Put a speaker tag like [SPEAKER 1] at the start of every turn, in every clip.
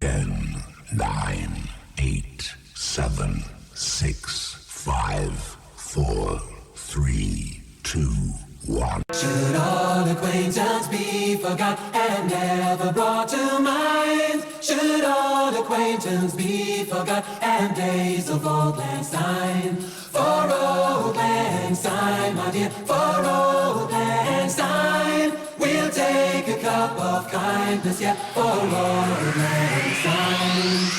[SPEAKER 1] 10, 9, 8, 7, 6, 5, 4, 3, 2, 1.
[SPEAKER 2] Should all acquaintance be forgot and never brought to mind? Should all acquaintance be forgot and days of old lang syne? For old lang syne, my dear, for old lang syne, we'll take a cup of kindness, yeah, for old lang syne.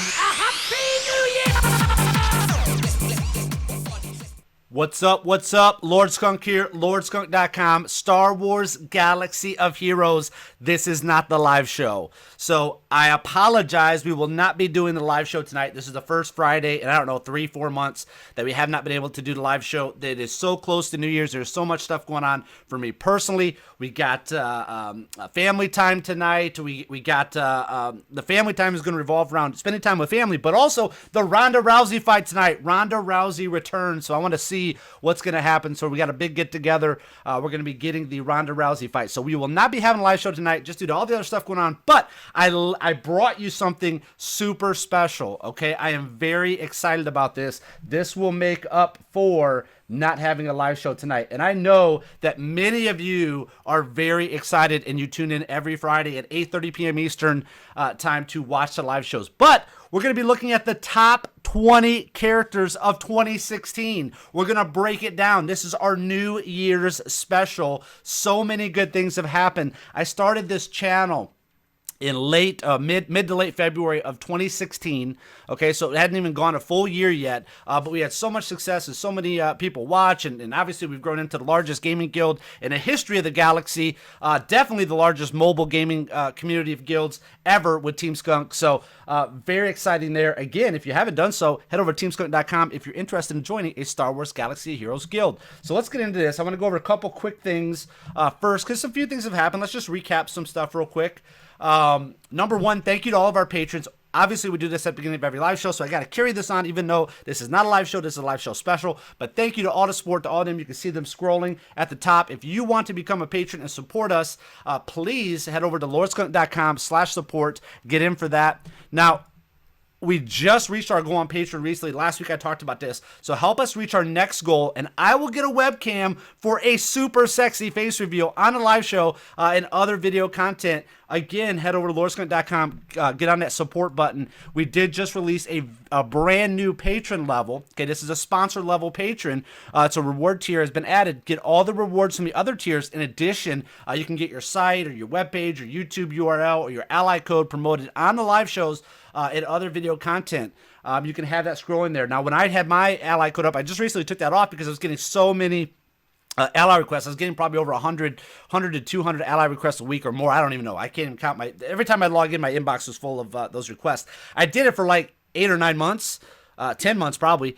[SPEAKER 3] What's up? What's up? Lord Skunk here, lordskunk.com, Star Wars Galaxy of Heroes. This is not the live show. So I apologize. We will not be doing the live show tonight. This is the first Friday in, I don't know, 3-4 months that we have not been able to do the live show. It is so close to New Year's. There's so much stuff going on for me personally. We got family time tonight. We got the family time is going to revolve around spending time with family, but also the Ronda Rousey fight tonight. Ronda Rousey returns. So I want to see what's going to happen. So we got a big get together. We're going to be getting the Ronda Rousey fight. So we will not be having a live show tonight just due to all the other stuff going on. But I brought you something super special. Okay, I am very excited about this. This will make up for not having a live show tonight. And I know that many of you are very excited and you tune in every Friday at 8:30 p.m. Eastern time to watch the live shows. But we're going to be looking at the top 20 characters of 2016. We're going to break it down. This is our New Year's special. So many good things have happened. I started this channel in mid to late February of 2016. Okay, so it hadn't even gone a full year yet, but we had so much success and so many people watch, and obviously we've grown into the largest gaming guild in the history of the galaxy, definitely the largest mobile gaming community of guilds ever with Team Skunk. So very exciting there. Again, if you haven't done so, head over to teamskunk.com if you're interested in joining a Star Wars Galaxy of Heroes guild. So let's get into this. I want to go over a couple quick things first, because a few things have happened. Let's just recap some stuff real quick. Number one, thank you to all of our patrons. Obviously, we do this at the beginning of every live show, so I got to carry this on, even though this is not a live show. This is a live show special. But thank you to all the support, to all of them. You can see them scrolling at the top. If you want to become a patron and support us, please head over to lordskunk.com/support. Get in for that. Now, we just reached our goal on Patreon recently. Last week I talked about this. So help us reach our next goal, and I will get a webcam for a super sexy face reveal on a live show and other video content. Again, head over to lordskunk.com, get on that support button. We did just release a brand new patron level. Okay, this is a sponsor level patron. It's a reward tier has been added. Get all the rewards from the other tiers. In addition, you can get your site or your webpage or YouTube URL or your ally code promoted on the live shows and other video content. You can have that scrolling there. Now, when I had my ally code up, I just recently took that off because I was getting so many ally requests. I was getting probably over 100 to 200 ally requests a week or more. I don't even know. I can't even count every time I log in, my inbox was full of those requests. I did it for like 8 or 9 months. 10 months probably.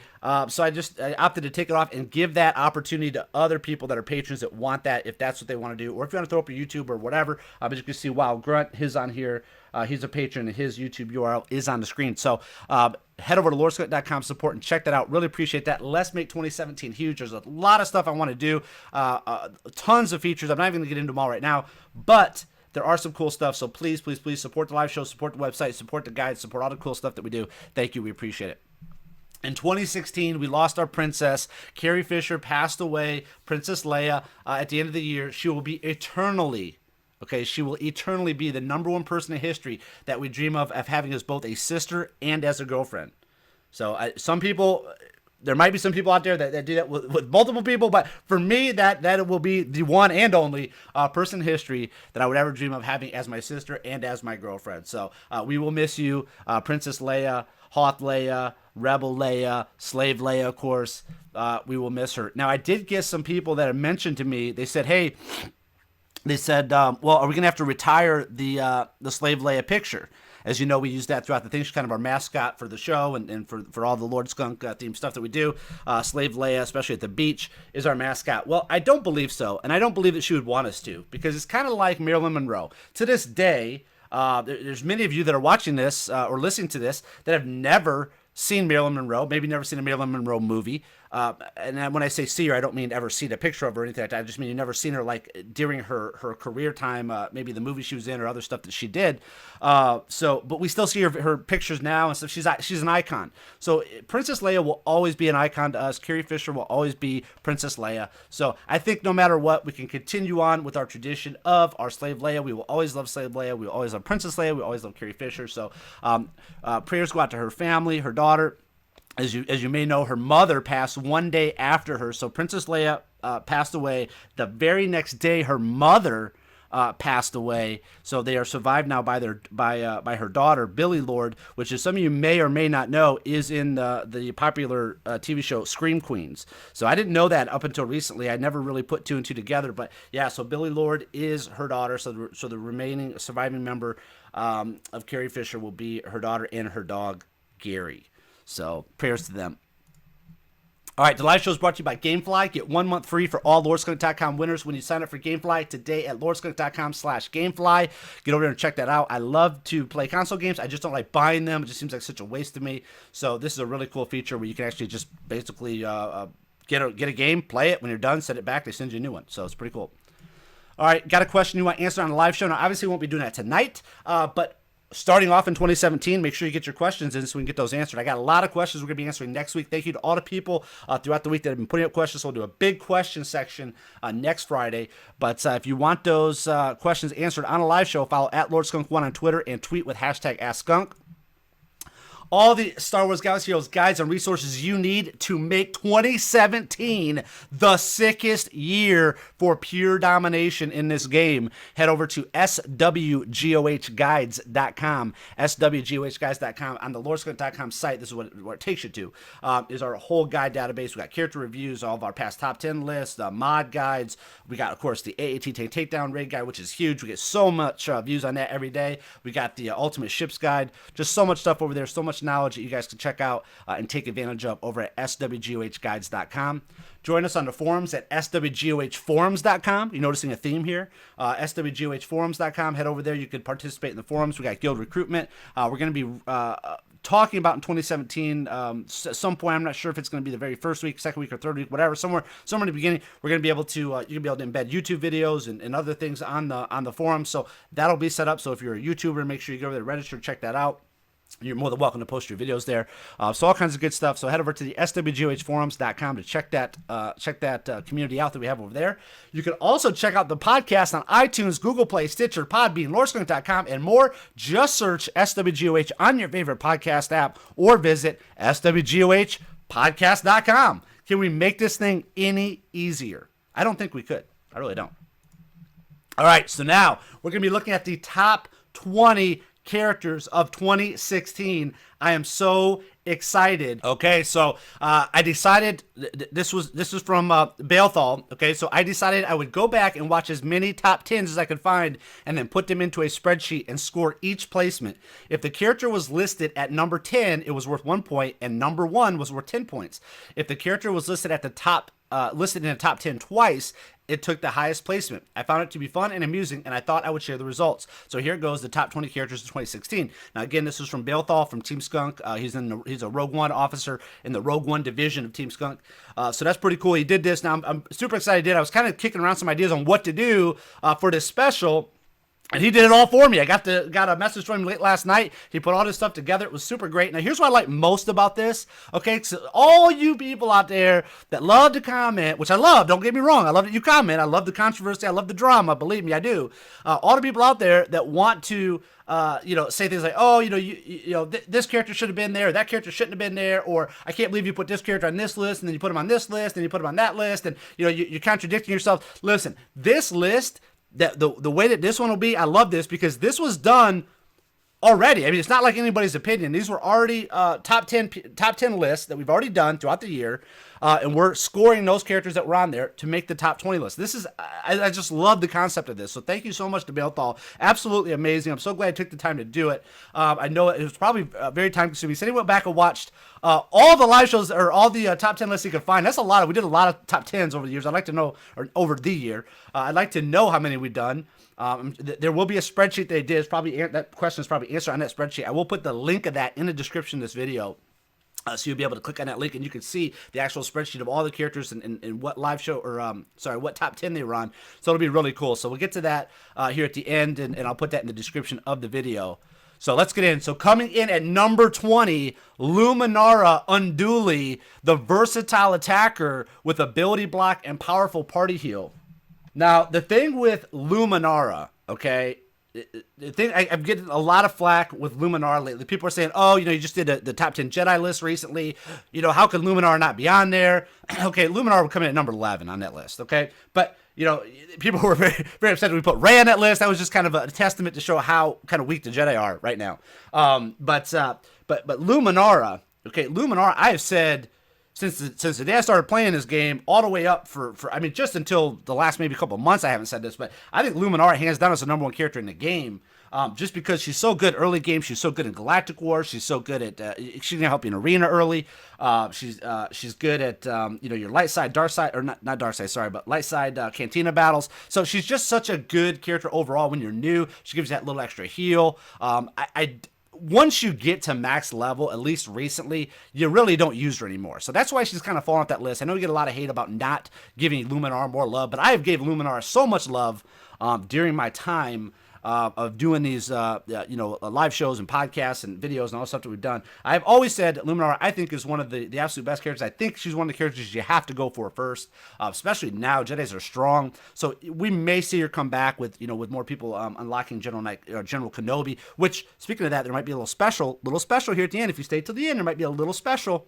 [SPEAKER 3] So I opted to take it off and give that opportunity to other people that are patrons that want that, if that's what they want to do, or if you want to throw up your YouTube or whatever. But you can see, wow, Grunt, his on here. He's a patron, and his YouTube URL is on the screen. So head over to lordskunk.com support and check that out. Really appreciate that. Let's make 2017 huge. There's a lot of stuff I want to do. Tons of features. I'm not even going to get into them all right now, but there are some cool stuff. So please, please, please support the live show, support the website, support the guides, support all the cool stuff that we do. Thank you. We appreciate it. In 2016, we lost our princess. Carrie Fisher passed away. Princess Leia, at the end of the year, she will be eternally, okay, she will eternally be the #1 person in history that we dream of having as both a sister and as a girlfriend. So some people, there might be some people out there that do that with multiple people, but for me, that will be the one and only person in history that I would ever dream of having as my sister and as my girlfriend. So we will miss you, Princess Leia, Hoth Leia, Rebel Leia, Slave Leia, of course. We will miss her. Now, I did get some people that have mentioned to me, they said, hey, well, are we going to have to retire the Slave Leia picture? As you know, we use that throughout the thing. She's kind of our mascot for the show and for all the Lord Skunk themed stuff that we do. Slave Leia, especially at the beach, is our mascot. Well, I don't believe so, and I don't believe that she would want us to, because it's kind of like Marilyn Monroe. To this day, there's many of you that are watching this or listening to this that have never seen Marilyn Monroe, maybe never seen a Marilyn Monroe movie. and then when I say see her, I don't mean ever see a picture of her or anything like that. I just mean you've never seen her like during her career time, maybe the movie she was in or other stuff that she did. But we still see her pictures now and stuff. She's an icon. So Princess Leia will always be an icon to us. Carrie Fisher will always be Princess Leia. So I think no matter what, we can continue on with our tradition of our slave Leia. We will always love slave Leia. We will always love Princess Leia. We always love Carrie Fisher. So prayers go out to her family, her daughter. As you may know, her mother passed one day after her. So Princess Leia passed away. The very next day, her mother passed away. So they are survived now by her daughter, Billy Lord, which is some of you may or may not know is in the popular TV show Scream Queens. So I didn't know that up until recently. I never really put two and two together. But yeah, so Billy Lord is her daughter. So the remaining surviving member of Carrie Fisher will be her daughter and her dog, Gary. So prayers to them. All right, the live show is brought to you by GameFly. Get 1 month free for all LordSkunk.com winners when you sign up for GameFly today at LordSkunk.com/GameFly. Get over there and check that out. I love to play console games. I just don't like buying them. It just seems like such a waste to me. So this is a really cool feature where you can actually just basically get a game, play it. When you're done, set it back. They send you a new one. So it's pretty cool. All right, got a question you want answered on the live show. Now, obviously, we won't be doing that tonight, but starting off in 2017, make sure you get your questions in so we can get those answered. I got a lot of questions we're going to be answering next week. Thank you to all the people throughout the week that have been putting up questions. So we'll do a big question section next Friday. But if you want those questions answered on a live show, follow at LordSkunk1 on Twitter and tweet with hashtag AskSkunk. All the Star Wars Galaxy Heroes guides and resources you need to make 2017 the sickest year for pure domination in this game. Head over to swgohguides.com, swgohguides.com. On the LordSkunk.com site, this is what it takes you to, is our whole guide database. We got character reviews, all of our past top 10 lists, mod guides. We got, of course, the AAT Tank Takedown Raid Guide, which is huge. We get so much views on that every day. We got the Ultimate Ships Guide. Just so much stuff over there, so much knowledge that you guys can check out and take advantage of over at swgohguides.com. Join us on the forums at swgohforums.com. You're noticing a theme here. swgohforums.com. Head over there. You can participate in the forums. We got guild recruitment. We're going to be talking about in 2017 at some point. I'm not sure if it's going to be the very first week, second week, or third week, whatever. Somewhere in the beginning, we're going to be able to you can be able to embed YouTube videos and other things on the forum. So that'll be set up. So if you're a YouTuber, make sure you go over there, register, check that out. You're more than welcome to post your videos there. So all kinds of good stuff. So head over to the swgohforums.com to check that community out that we have over there. You can also check out the podcast on iTunes, Google Play, Stitcher, Podbean, LordSkunk.com, and more. Just search SWGOH on your favorite podcast app or visit swgohpodcast.com. Can we make this thing any easier? I don't think we could. I really don't. All right, so now we're going to be looking at the top 20 characters of 2016. I am so excited. Okay, so I decided this was from Balethal. Okay, so I decided I would go back and watch as many top 10s as I could find and then put them into a spreadsheet and score each placement. If the character was listed at number 10, it was worth 1 point, and number 1 was worth 10 points. If the character was listed at the top listed in the top 10 twice, it took the highest placement. I found it to be fun and amusing, and I thought I would share the results. So here goes the top 20 characters of 2016. Now, again, this is from Balethal from Team Skunk. He's a Rogue One officer in the Rogue One division of Team Skunk. So that's pretty cool. He did this. Now, I'm super excited he did. I was kind of kicking around some ideas on what to do for this special. And he did it all for me. I got a message from him late last night. He put all this stuff together. It was super great. Now, here's what I like most about this. Okay, so all you people out there that love to comment, which I love, don't get me wrong. I love that you comment. I love the controversy. I love the drama. Believe me, I do. All the people out there that want to, say things like, oh, this character should have been there, or that character shouldn't have been there, or I can't believe you put this character on this list, and then you put him on this list, and you put him on that list, and you're contradicting yourself. Listen, this list. The way that this one will be, I love this because this was done already. I mean, it's not like anybody's opinion. These were already top 10 lists that we've already done throughout the year, and we're scoring those characters that were on there to make the top 20 list. This is, I just love the concept of this. So thank you so much to Balethal. Absolutely amazing. I'm so glad I took the time to do it. I know it was probably very time consuming. He said he went back and watched all the live shows or all the top 10 lists he could find. That's a lot. We did a lot of top 10s over the years. I'd like to know, or over the year, I'd like to know how many we've done. There will be a spreadsheet they did. That question is probably answered on that spreadsheet. I will put the link of that in the description of this video. So you'll be able to click on that link and you can see the actual spreadsheet of all the characters and what live show or what top 10 they were on. So it'll be really cool. So we'll get to that here at the end, and I'll put that in the description of the video. So let's get in. So coming in at number 20, Luminara Unduli, the versatile attacker with ability block and powerful party heal. Now, the thing with Luminara, okay, the thing I'm getting a lot of flack with Luminara lately. People are saying, "Oh, you just did the top 10 Jedi list recently. How could Luminara not be on there?" Okay, Luminara would come in at number 11 on that list. Okay, but people were very, very upset that we put Rey on that list. That was just kind of a testament to show how kind of weak the Jedi are right now. But Luminara, okay, Luminara, I have said since the day I started playing this game, all the way up for just until the last maybe couple of months, I haven't said this, but I think Luminara hands down is the number one character in the game, just because she's so good early game. She's so good in Galactic War. She's so good at she can help you in Arena early. She's good at your light side, dark side, or not dark side, sorry, but light side Cantina battles. So she's just such a good character overall. When you're new, she gives you that little extra heal. Once you get to max level, at least recently, you really don't use her anymore. So that's why she's kind of fallen off that list. I know we get a lot of hate about not giving Luminara more love, but I have gave Luminara so much love during my time of doing these, live shows and podcasts and videos and all the stuff that we've done. I've always said that Luminara, I think, is one of the absolute best characters. I think she's one of the characters you have to go for first, especially now. Jedis are strong, so we may see her come back with more people unlocking General Kenobi. Which, speaking of that, there might be a little special here at the end. If you stay till the end, there might be a little special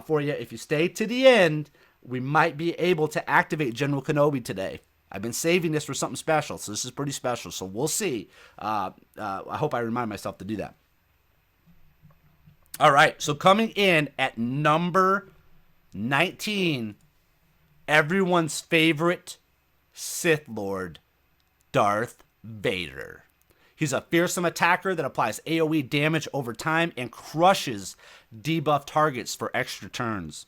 [SPEAKER 3] for you. If you stay to the end, we might be able to activate General Kenobi today. I've been saving this for something special, so this is pretty special. So we'll see. I hope I remind myself to do that. All right, so coming in at number 19, everyone's favorite Sith Lord, Darth Vader. He's a fearsome attacker that applies AoE damage over time and crushes debuff targets for extra turns.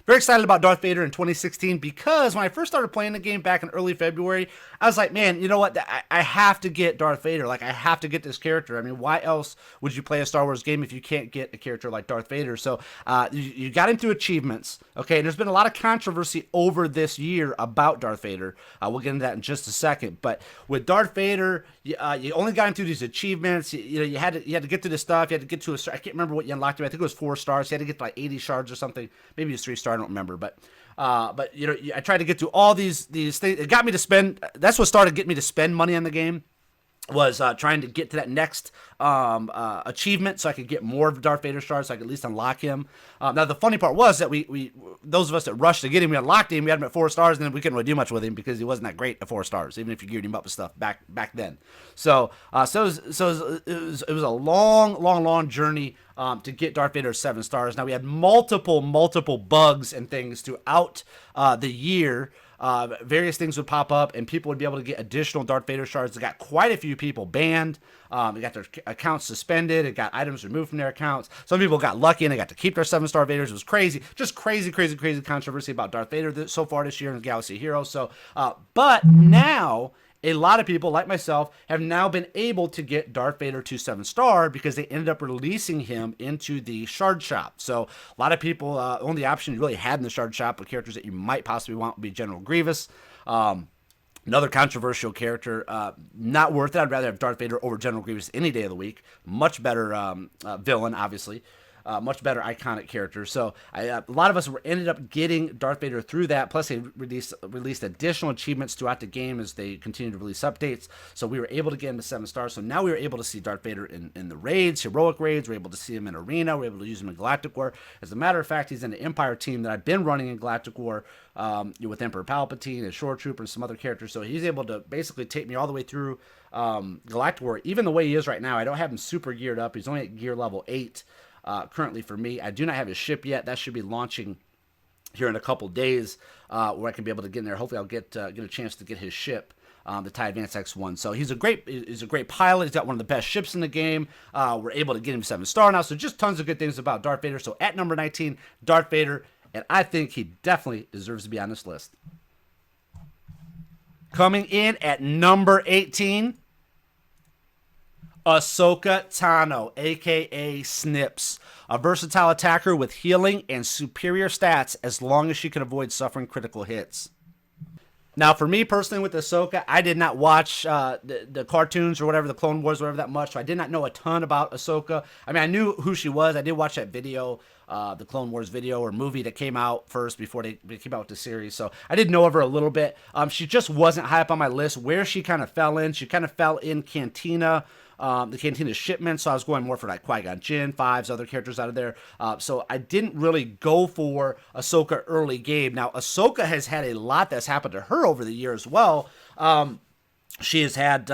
[SPEAKER 3] Very excited about Darth Vader in 2016 because when I first started playing the game back in early February, I was like, man, you know what? I have to get Darth Vader. Like, I have to get this character. I mean, why else would you play a Star Wars game if you can't get a character like Darth Vader? So you got him through achievements, okay? And there's been a lot of controversy over this year about Darth Vader. We'll get into that in just a second. But with Darth Vader, you only got him through these achievements. You had to get to this stuff. You had to get to I can't remember what you unlocked him. I think it was 4 stars. You had to get to like 80 shards or something. Maybe it was 3 stars. I don't remember, but I tried to get through all these things. It got me to spend. That's what started getting me to spend money on the game. Was trying to get to that next achievement so I could get more of Darth Vader stars, so I could at least unlock him. Now the funny part was that we those of us that rushed to get him, we unlocked him, we had him at 4 stars, and then we couldn't really do much with him because he wasn't that great at 4 stars, even if you geared him up with stuff back then. So it was a long journey to get Darth Vader 7 stars. Now we had multiple bugs and things throughout the year. Various things would pop up and people would be able to get additional Darth Vader shards. It got quite a few people banned. It got their accounts suspended. It got items removed from their accounts. Some people got lucky and they got to keep their 7-star Vaders. It was crazy. Just crazy controversy about Darth Vader so far this year in Galaxy of Heroes. So, but now a lot of people, like myself, have now been able to get Darth Vader to 7-star because they ended up releasing him into the Shard Shop. So a lot of people, only option you really had in the Shard Shop with characters that you might possibly want would be General Grievous. Another controversial character, not worth it. I'd rather have Darth Vader over General Grievous any day of the week. Much better villain, obviously. Much better iconic character. So a lot of us ended up getting Darth Vader through that. Plus, they released additional achievements throughout the game as they continue to release updates. So we were able to get him to 7 stars. So now we were able to see Darth Vader in the raids, heroic raids. We're able to see him in Arena. We're able to use him in Galactic War. As a matter of fact, he's in the Empire team that I've been running in Galactic War with Emperor Palpatine and Shore Trooper and some other characters. So he's able to basically take me all the way through Galactic War. Even the way he is right now, I don't have him super geared up. He's only at gear level 8. Currently for me. I do not have his ship yet. That should be launching here in a couple days where I can be able to get in there. Hopefully I'll get a chance to get his ship, the TIE Advance X1. So he's a great pilot. He's got one of the best ships in the game. We're able to get him 7-star now. So just tons of good things about Darth Vader. So at number 19, Darth Vader, and I think he definitely deserves to be on this list. Coming in at number 18, Ahsoka Tano, aka Snips, a versatile attacker with healing and superior stats as long as she can avoid suffering critical hits. Now, for me personally with Ahsoka, I did not watch the cartoons or whatever, the Clone Wars, whatever that much, so I did not know a ton about Ahsoka. I mean, I knew who she was. I did watch that video, the Clone Wars video or movie that came out first before they came out with the series, so I did know of her a little bit. She just wasn't high up on my list. Where she kind of fell in, she kind of fell in Cantina, the Cantina shipment, so I was going more for like Qui-Gon Jinn, Fives, other characters out of there. So I didn't really go for Ahsoka early game. Now, Ahsoka has had a lot that's happened to her over the year as well. She has had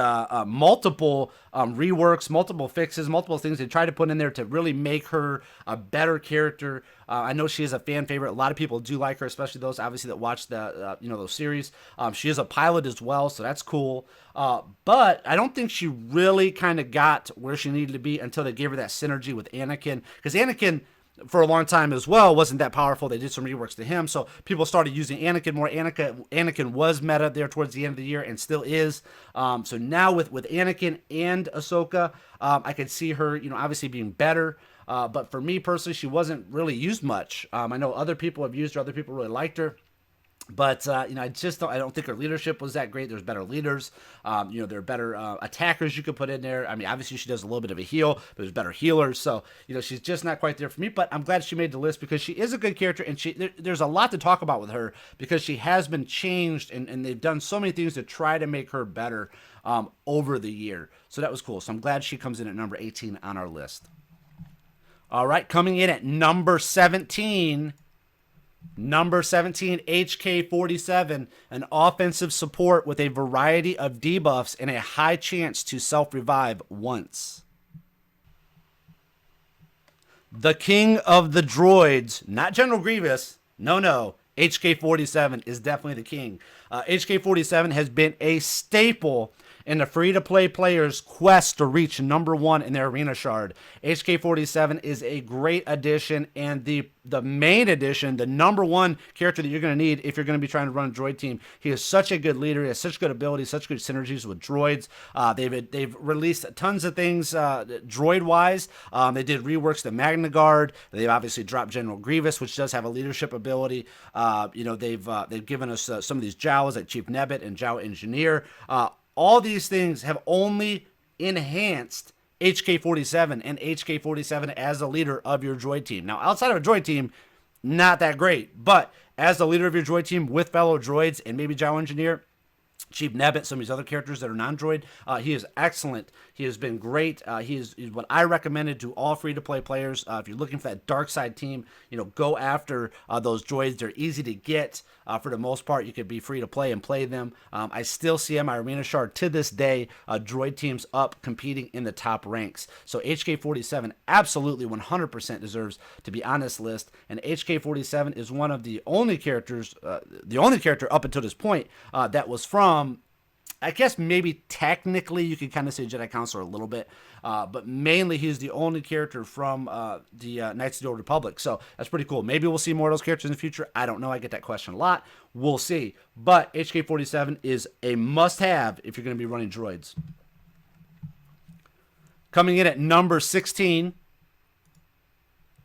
[SPEAKER 3] multiple reworks, multiple fixes, multiple things they tried to put in there to really make her a better character. I know she is a fan favorite. A lot of people do like her, especially those obviously that watch the those series. She is a pilot as well, so that's cool. But I don't think she really kind of got where she needed to be until they gave her that synergy with Anakin, because Anakin, for a long time as well, wasn't that powerful. They did some reworks to him, so people started using Anakin more. Anakin was meta there towards the end of the year and still is. So now with Anakin and Ahsoka, I could see her, obviously being better. But for me personally, she wasn't really used much. I know other people have used her. Other people really liked her. But, I don't think her leadership was that great. There's better leaders. There are better attackers you could put in there. I mean, obviously she does a little bit of a heal, but there's better healers. So, she's just not quite there for me. But I'm glad she made the list because she is a good character. And there's a lot to talk about with her because she has been changed. And they've done so many things to try to make her better over the year. So that was cool. So I'm glad she comes in at number 18 on our list. All right, coming in at number 17... Number 17, HK-47, an offensive support with a variety of debuffs and a high chance to self-revive once. The king of the droids, not General Grievous, no, HK-47 is definitely the king. HK-47 has been a staple in the free-to-play players' quest to reach number 1 in their arena shard. HK-47 is a great addition, and the main addition, the number 1 character that you're going to need if you're going to be trying to run a droid team. He is such a good leader. He has such good abilities, such good synergies with droids. They've released tons of things droid-wise. They did reworks to Magna Guard. They've obviously dropped General Grievous, which does have a leadership ability. They've given us some of these Jawas like Chief Nebbit and Jawa Engineer. All these things have only enhanced HK-47 and HK-47 as the leader of your droid team. Now, outside of a droid team, not that great. But as the leader of your droid team with fellow droids and maybe Jawa Engineer, Chief Nebbit, some of these other characters that are non-droid, he is excellent. He has been great. He's what I recommended to all free-to-play players. If you're looking for that dark side team, go after those droids. They're easy to get. For the most part, you could be free to play and play them. I still see in my arena shard to this day droid teams up competing in the top ranks. So HK-47 absolutely 100% deserves to be on this list. And HK-47 is one of the only characters, the only character up until this point that was from, I guess maybe technically you could kind of say Jedi Council a little bit, but mainly he's the only character from the Knights of the Old Republic. So that's pretty cool. Maybe we'll see more of those characters in the future. I don't know. I get that question a lot. We'll see. But HK-47 is a must-have if you're going to be running droids. Coming in at number 16,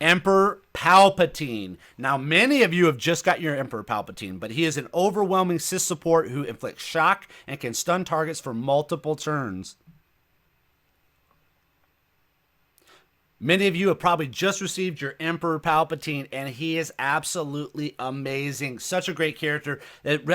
[SPEAKER 3] Emperor Palpatine. Now, many of you have just got your Emperor Palpatine, but he is an overwhelming Sith support who inflicts shock and can stun targets for multiple turns. Many of you have probably just received your Emperor Palpatine, and he is absolutely amazing. Such a great character.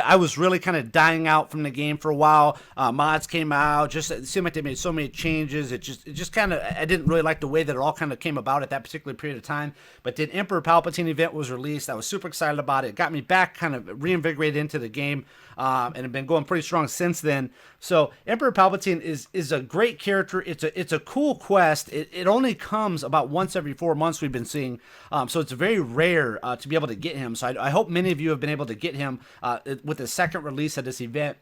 [SPEAKER 3] I was really kind of dying out from the game for a while. Mods came out. It seemed like they made so many changes. It just kind of, I didn't really like the way that it all kind of came about at that particular period of time. But the Emperor Palpatine event was released. I was super excited about it. It got me back kind of reinvigorated into the game. And have been going pretty strong since then. So Emperor Palpatine is a great character. It's a cool quest. It only comes about once every 4 months, we've been seeing. So it's very rare to be able to get him. So I hope many of you have been able to get him with the second release of this event.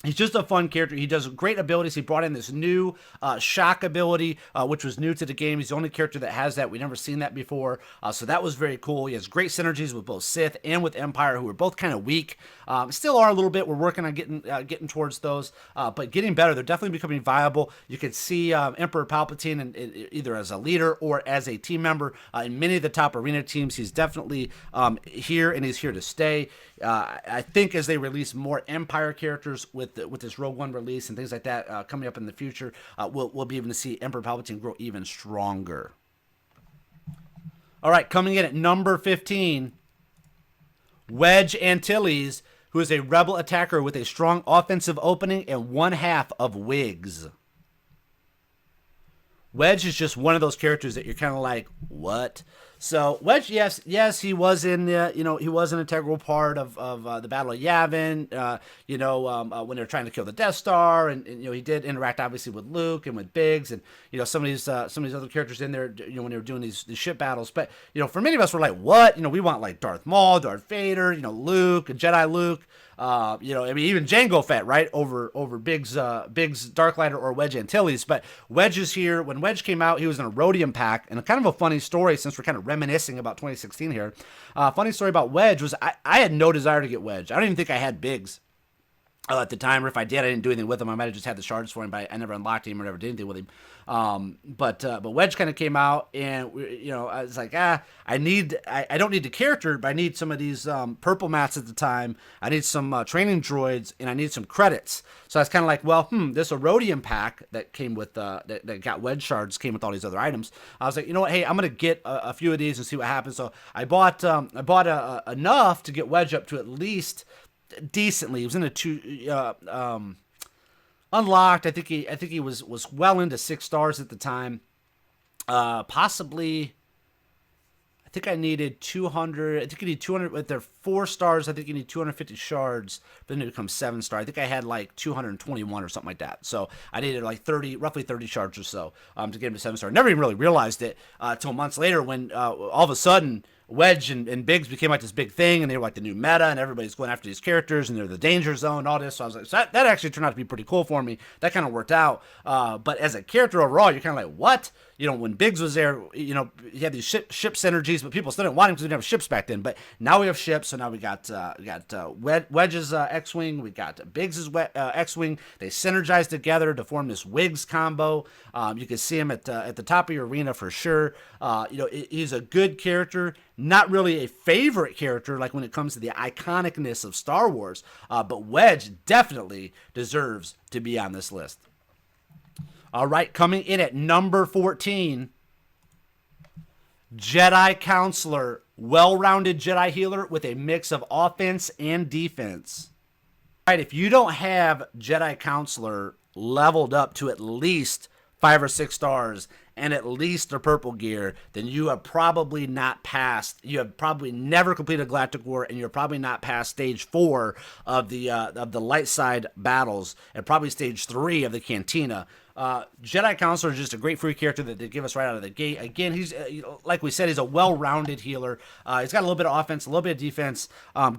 [SPEAKER 3] He's just a fun character. He does great abilities. He brought in this new shock ability, which was new to the game. He's the only character that has that. We've never seen that before. So that was very cool. He has great synergies with both Sith and with Empire, who are both kind of weak. Still are a little bit. We're working on getting towards those, but getting better. They're definitely becoming viable. You could see Emperor Palpatine either as a leader or as a team member in many of the top arena teams. He's definitely here, and he's here to stay. I think as they release more Empire characters with this Rogue One release and things like that coming up in the future, we'll be able to see Emperor Palpatine grow even stronger. All right, coming in at number 15, Wedge Antilles, who is a rebel attacker with a strong offensive opening and one half of wigs. Wedge is just one of those characters that you're kind of like, what? So Wedge, yes, he was in he was an integral part of the Battle of Yavin. When they were trying to kill the Death Star, and he did interact obviously with Luke and with Biggs, and some of these other characters in there, when they were doing these ship battles. But for many of us, we're like, what? We want like Darth Maul, Darth Vader, Luke, and Jedi Luke. Even Jango Fett, right, over Biggs Darklighter or Wedge Antilles. But Wedge is here. When Wedge came out, he was in a rhodium pack, and kind of a funny story, since we're kind of reminiscing about 2016 here. Funny story about Wedge was I had no desire to get Wedge. I don't even think I had Biggs at the time, or if I did, I didn't do anything with him. I might have just had the shards for him, but I never unlocked him or never did anything with him. But Wedge kind of came out, and I was like, I don't need the character, but I need some of these purple mats at the time. I need some training droids, and I need some credits. So I was kind of like, well, this Rhodium pack that came with that got Wedge shards came with all these other items. I was like, you know what? Hey, I'm gonna get a few of these and see what happens. So I bought enough to get Wedge up to at least decently. He was in a 2 unlocked. I think he was well into 6 stars at the time. Possibly, I think I needed 200. I think you need 200 with their 4 stars. I think you need 250 shards, but then it becomes 7 star. I think I had like 221 or something like that. So I needed like roughly 30 shards or so to get him to 7 star. Never even really realized it until months later when all of a sudden Wedge and Biggs became like this big thing, and they were like the new meta, and everybody's going after these characters, and they're the danger zone and all this. So I was like, that actually turned out to be pretty cool for me. That kind of worked out. But as a character overall, you're kind of like, what? When Biggs was there, he had these ship synergies, but people still didn't want him because we didn't have ships back then. But now we have ships, so now we got Wedge's X-Wing, we got Biggs's X-Wing. They synergize together to form this Wigs combo. You can see him at the top of your arena for sure. He's a good character. Not really a favorite character, like when it comes to the iconicness of Star Wars, but Wedge definitely deserves to be on this list. All right, coming in at number 14, Jedi Counselor, well-rounded Jedi healer with a mix of offense and defense. All right, if you don't have Jedi Counselor leveled up to at least 5 or 6 stars and at least the purple gear, then you have probably not passed. You have probably never completed Galactic War, and you're probably not past stage 4 of the light side battles, and probably stage 3 of the Cantina. Jedi Counselor is just a great free character that they give us right out of the gate. Again, he's like we said, he's a well-rounded healer. He's got a little bit of offense, a little bit of defense.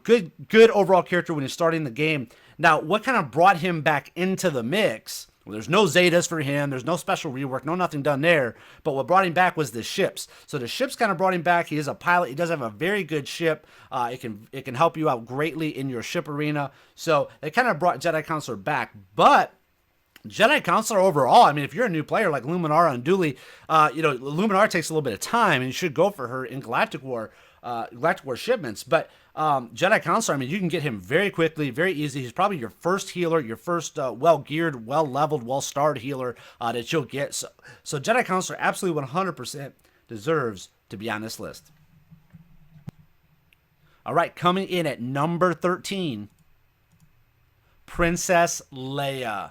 [SPEAKER 3] Good overall character when you're starting the game. Now, what kind of brought him back into the mix? Well, there's no Zetas for him. There's no special rework. Nothing done there. But what brought him back was the ships. So the ships kind of brought him back. He is a pilot. He does have a very good ship. It can help you out greatly in your ship arena. So they kind of brought Jedi Counselor back. But Jedi Counselor overall, I mean, if you're a new player like Luminara and Dooley, Luminara takes a little bit of time, and you should go for her in Galactic War shipments. But Jedi Counselor, I mean, you can get him very quickly, very easy. He's probably your first healer, your first well-geared, well-leveled, well-starred healer that you'll get. So Jedi Counselor absolutely 100% deserves to be on this list. All right, coming in at number 13, Princess Leia.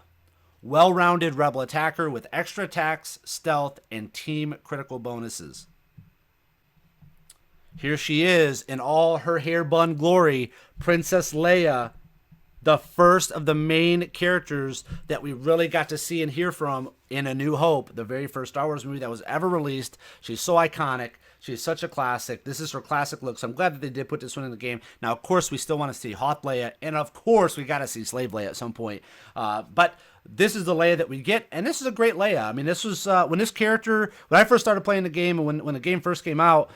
[SPEAKER 3] Well-rounded rebel attacker with extra attacks, stealth, and team critical bonuses. Here she is in all her hair bun glory, Princess Leia, the first of the main characters that we really got to see and hear from in A New Hope, the very first Star Wars movie that was ever released. She's so iconic. She's such a classic. This is her classic look, so I'm glad that they did put this one in the game. Now, of course, we still want to see Hoth Leia, and of course, we got to see Slave Leia at some point. But this is the Leia that we get, and this is a great Leia. I mean, this was when I first started playing the game, and when the game first came out,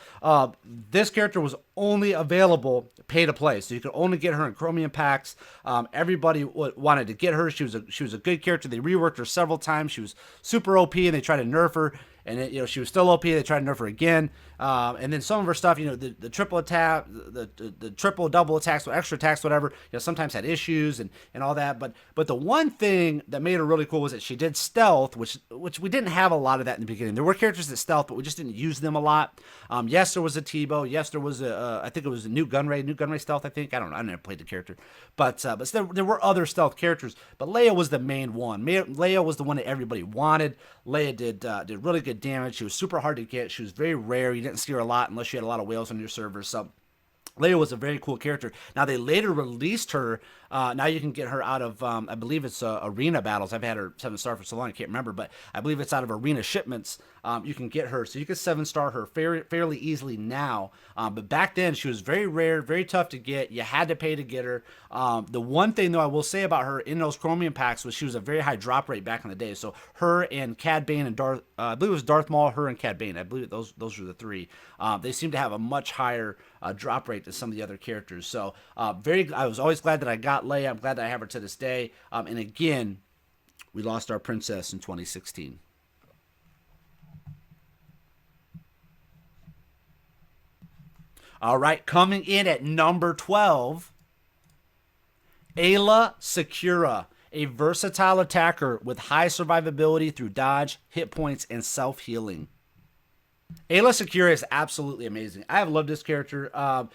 [SPEAKER 3] this character was only available pay to play, so you could only get her in Chromium packs. Everybody wanted to get her. She was a good character. They reworked her several times. She was super OP, and they tried to nerf her. And she was still OP. They tried to nerf her again, and then some of her stuff, the triple attack, the triple double attacks, extra attacks, whatever, sometimes had issues and all that. But the one thing that made her really cool was that she did stealth, which we didn't have a lot of that in the beginning. There were characters that stealth, but we just didn't use them a lot. Yes, there was a Tebow. Yes, there was I think it was a new Gunray stealth. I think I don't know. I never played the character, but there were other stealth characters. But Leia was the main one. Leia was the one that everybody wanted. Leia did really good damage. She was super hard to get. She was very rare. You didn't see her a lot unless you had a lot of whales on your server. So Leia was a very cool character. Now, they later released her. Now you can get her out of, I believe it's arena battles. I've had her 7-star for so long, I can't remember, but I believe it's out of arena shipments. You can get her. So you can 7-star her fairly easily now. But back then, she was very rare, very tough to get. You had to pay to get her. The one thing, though, I will say about her in those Chromium packs was she was a very high drop rate back in the day. So her and Cad Bane and I believe it was Darth Maul, her and Cad Bane. I believe those were the three. They seem to have a much higher drop rate than some of the other characters. So I was always glad that I got Leia. I'm glad that I have her to this day. And again, we lost our princess in 2016. All right, coming in at number 12, Aayla Secura, a versatile attacker with high survivability through dodge, hit points, and self-healing. Aayla Secura is absolutely amazing. I have loved this character. I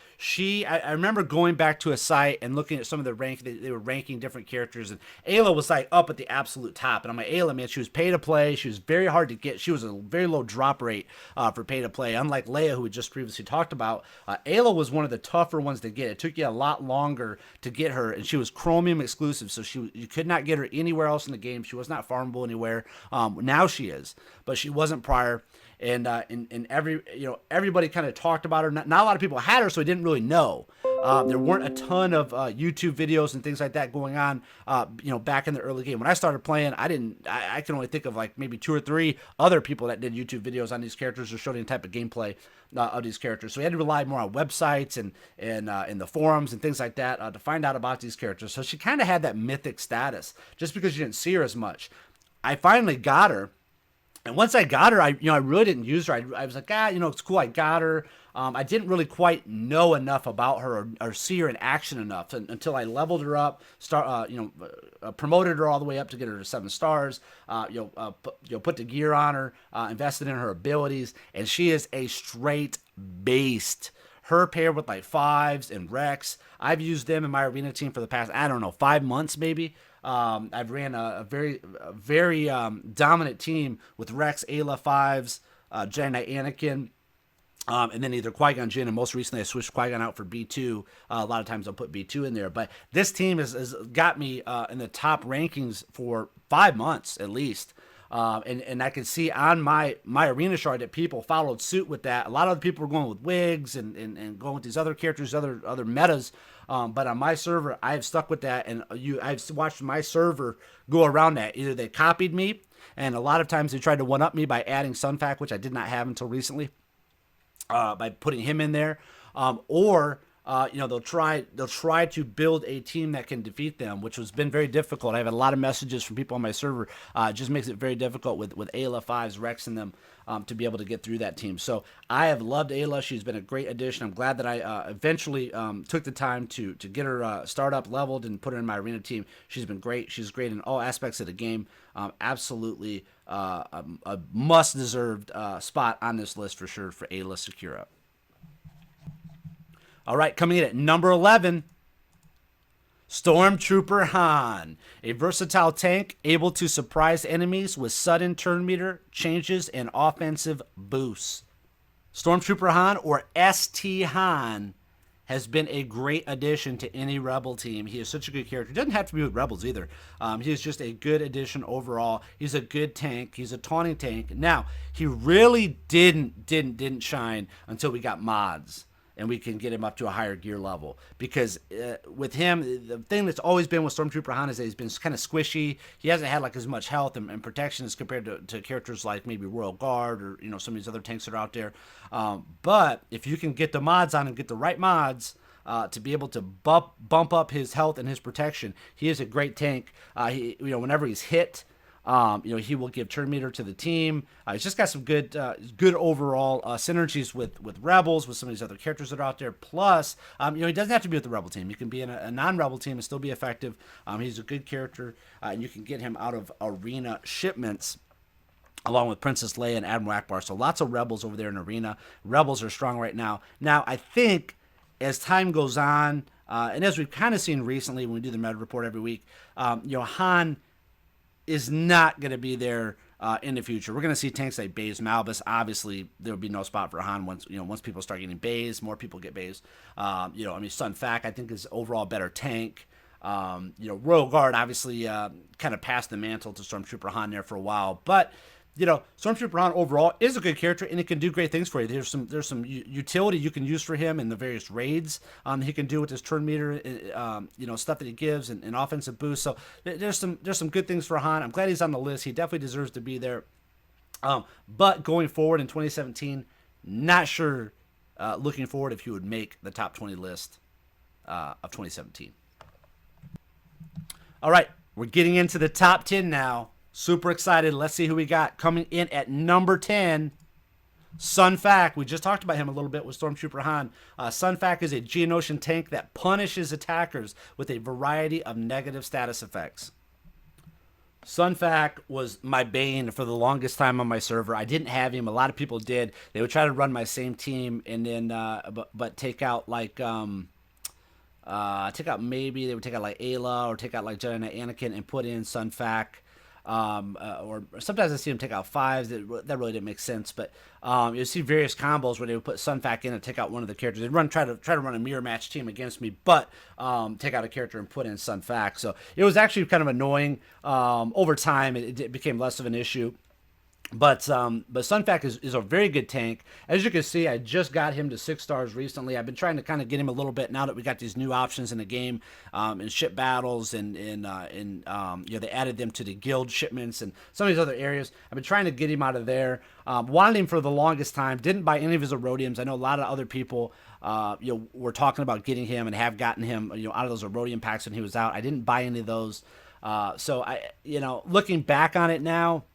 [SPEAKER 3] remember going back to a site and looking at some of the rank. They were ranking different characters, and Aayla was like up at the absolute top. And I'm like, Aayla, man, she was pay to play. She was very hard to get. She was a very low drop rate for pay to play. Unlike Leia, who we just previously talked about, Aayla was one of the tougher ones to get. It took you a lot longer to get her, and she was Chromium exclusive, so you could not get her anywhere else in the game. She was not farmable anywhere. Now she is, but she wasn't prior. And everybody kind of talked about her. Not a lot of people had her, so we didn't really know. There weren't a ton of YouTube videos and things like that going on, back in the early game. When I started playing, I can only think of like maybe 2 or 3 other people that did YouTube videos on these characters or showed any type of gameplay of these characters. So we had to rely more on websites and in the forums and things like that to find out about these characters. So she kind of had that mythic status just because you didn't see her as much. I finally got her. And once I got her, I really didn't use her. I was like, it's cool. I got her. I didn't really quite know enough about her or see her in action enough until I leveled her up, promoted her all the way up to get her to 7 stars. Put the gear on her, invested in her abilities, and she is a straight beast. Her paired with like 5s and Rex. I've used them in my arena team for the past, 5 months maybe. I've ran a very dominant team with Rex, Aayla, 5s, Jedi Anakin, and then either Qui-Gon Jinn, and most recently I switched Qui-Gon out for B2. A lot of times I'll put B2 in there, but this team has got me in the top rankings for 5 months at least. And I can see on my arena chart that people followed suit with that. A lot of the people were going with wigs and going with these other characters, other metas. But on my server, I have stuck with that, and I've watched my server go around that. Either they copied me, and a lot of times they tried to one-up me by adding Sunfac, which I did not have until recently, by putting him in there, or they'll try to build a team that can defeat them, which has been very difficult. I have a lot of messages from people on my server. It just makes it very difficult with Aayla, 5s, Rex, and them to be able to get through that team. So I have loved Aayla. She's been a great addition. I'm glad that I eventually took the time to get her start up, leveled, and put her in my arena team. She's been great. She's great in all aspects of the game. Absolutely a must-deserved spot on this list for sure for Aayla Secura. All right, coming in at number 11, Stormtrooper Han, a versatile tank able to surprise enemies with sudden turn meter changes and offensive boosts. Stormtrooper Han, or ST Han, has been a great addition to any Rebel team. He is such a good character. He doesn't have to be with Rebels either. He is just a good addition overall. He's a good tank. He's a taunting tank. Now, he really didn't shine until we got mods and we can get him up to a higher gear level. Because with him, the thing that's always been with Stormtrooper Han is that he's been kind of squishy. He hasn't had like as much health and protection as compared to characters like maybe Royal Guard or some of these other tanks that are out there. But if you can get the mods on and get the right mods to be able to bump up his health and his protection, he is a great tank. Whenever he's hit, he will give turn meter to the team. He's just got some good overall synergies with Rebels, with some of these other characters that are out there. Plus, he doesn't have to be with the Rebel team. He can be in a non-Rebel team and still be effective. He's a good character, and you can get him out of arena shipments along with Princess Leia and Admiral Akbar. So lots of Rebels over there in arena. Rebels are strong right now. Now, I think as time goes on, and as we've kind of seen recently when we do the meta report every week, Han is not going to be there in the future. We're going to see tanks like Baze Malbus. Obviously, there will be no spot for Han once people start getting Baze. More people get Baze. Sun Fac I think is overall a better tank. Royal Guard obviously kind of passed the mantle to Stormtrooper Han there for a while, but Stormtrooper Han overall is a good character and it can do great things for you. There's some utility you can use for him in the various raids. He can do with his turn meter, stuff that he gives and offensive boost. So there's some good things for Han. I'm glad he's on the list. He definitely deserves to be there. But going forward in 2017, not sure. Looking forward if he would make the top 20 list of 2017. All right, we're getting into the top 10 now. Super excited. Let's see who we got. Coming in at number 10, Sun Fac. We just talked about him a little bit with Stormtrooper Han. Sun Fac is a Geonosian tank that punishes attackers with a variety of negative status effects. Sun Fac was my bane for the longest time on my server. I didn't have him. A lot of people did. They would try to run my same team and then but take out like they would take out like Aayla or take out like Jedi Knight Anakin and put in Sun Fac. Or sometimes I see them take out fives. That really didn't make sense. But you see various combos where they would put Sun Fac in and take out one of the characters. They'd try to run a mirror match team against me, but take out a character and put in Sun Fac. So it was actually kind of annoying. Over time, it became less of an issue. But Sun Fac is a very good tank. As you can see, I just got him to 6 stars recently. I've been trying to kind of get him a little bit now that we got these new options in the game, in ship battles and they added them to the guild shipments and some of these other areas. I've been trying to get him out of there. Wanted him for the longest time. Didn't buy any of his Erodiums. I know a lot of other people were talking about getting him and have gotten him out of those Erodium packs when he was out. I didn't buy any of those. So I looking back on it now,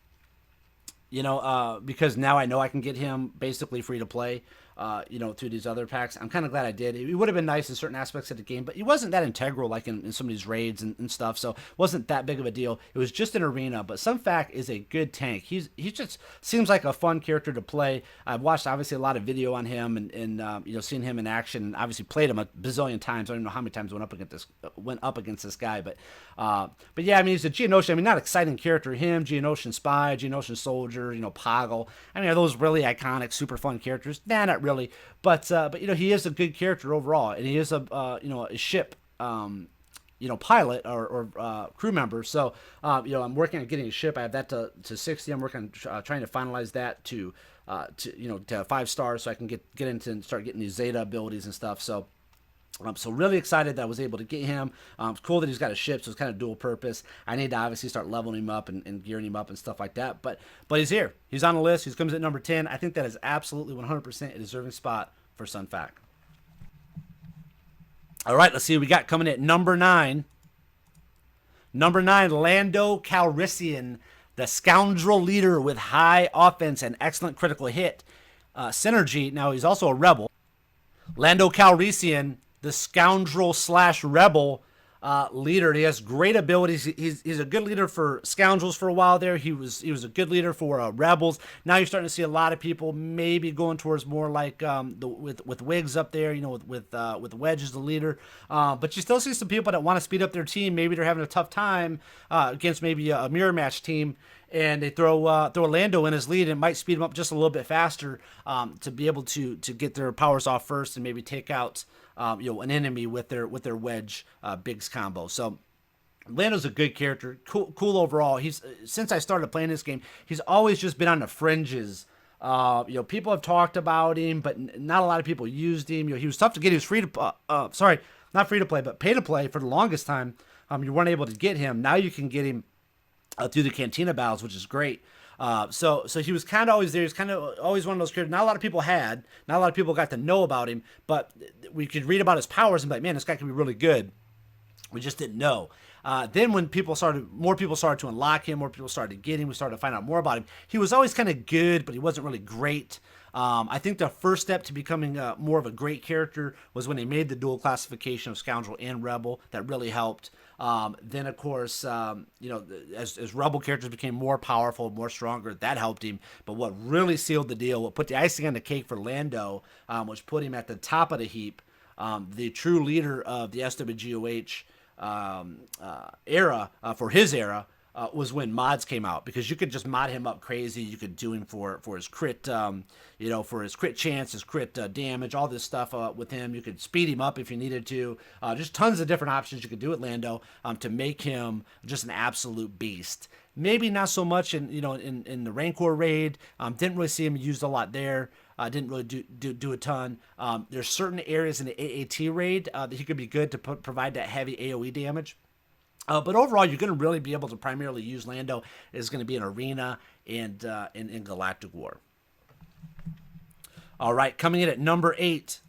[SPEAKER 3] because now I know I can get him basically free to play, through these other packs. I'm kind of glad I did. It would have been nice in certain aspects of the game, but he wasn't that integral like in some of these raids and stuff, so it wasn't that big of a deal. It was just an arena, but Sun Fac is a good tank. He just seems like a fun character to play. I've watched, obviously, a lot of video on him and seen him in action, and obviously played him a bazillion times. I don't know how many times I went up against this guy, but yeah, he's a Geonosian. Not exciting character. Him, Geonosian Spy, Geonosian Soldier, Poggle. Are those really iconic, super fun characters? Nah, not really. But he is a good character overall, and he is a ship pilot or crew member. So I'm working on getting a ship. I have that to 60. I'm working on trying to finalize that to 5 stars, so I can get into and start getting these Zeta abilities and stuff. So I'm so really excited that I was able to get him. It's cool that he's got a ship, so it's kind of dual purpose. I need to obviously start leveling him up and gearing him up and stuff like that. But he's here. He's on the list. He comes at number 10. I think that is absolutely 100% a deserving spot for Sun Fac. All right, let's see what we got coming at number 9. Number 9, Lando Calrissian, the scoundrel leader with high offense and excellent critical hit synergy. Now, he's also a rebel. Lando Calrissian, the scoundrel/rebel leader. He has great abilities. He's a good leader for scoundrels for a while there. He was a good leader for rebels. Now you're starting to see a lot of people maybe going towards more like with Wigs up there, with Wedge as the leader. But you still see some people that want to speed up their team. Maybe they're having a tough time against maybe a mirror match team. and they throw Lando in his lead, and it might speed him up just a little bit faster to be able to get their powers off first and maybe take out an enemy with their Wedge Biggs combo. So Lando's a good character, cool overall. Since I started playing this game, he's always just been on the fringes. People have talked about him, but not a lot of people used him. He was tough to get. He was free to not free to play, but pay to play for the longest time. You weren't able to get him. Now you can get him through the Cantina battles, which is great. So he was kind of always there. He's kind of always one of those characters. Not a lot of people got to know about him, but we could read about his powers and be like, man, this guy can be really good. We just didn't know. Then when more people started to unlock him, more people started to get him, we started to find out more about him. He was always kind of good, but he wasn't really great. I think the first step to becoming more of a great character was when they made the dual classification of Scoundrel and Rebel. That really helped. Then, of course, as Rebel characters became more powerful, more stronger, that helped him. But what really sealed the deal, what put the icing on the cake for Lando, which put him at the top of the heap, the true leader of the SWGOH era, for his era, was when mods came out, because you could just mod him up crazy. You could do him for his crit, for his crit chance, his crit damage, all this stuff with him. You could speed him up if you needed to. Just tons of different options you could do with Lando to make him just an absolute beast. Maybe not so much in the Rancor raid. Didn't really see him used a lot there. Didn't really do a ton. There's certain areas in the AAT raid that he could be good to provide that heavy AoE damage. But overall, you're going to really be able to primarily use Lando. Is going to be in Arena and in Galactic War. All right, coming in at number 8,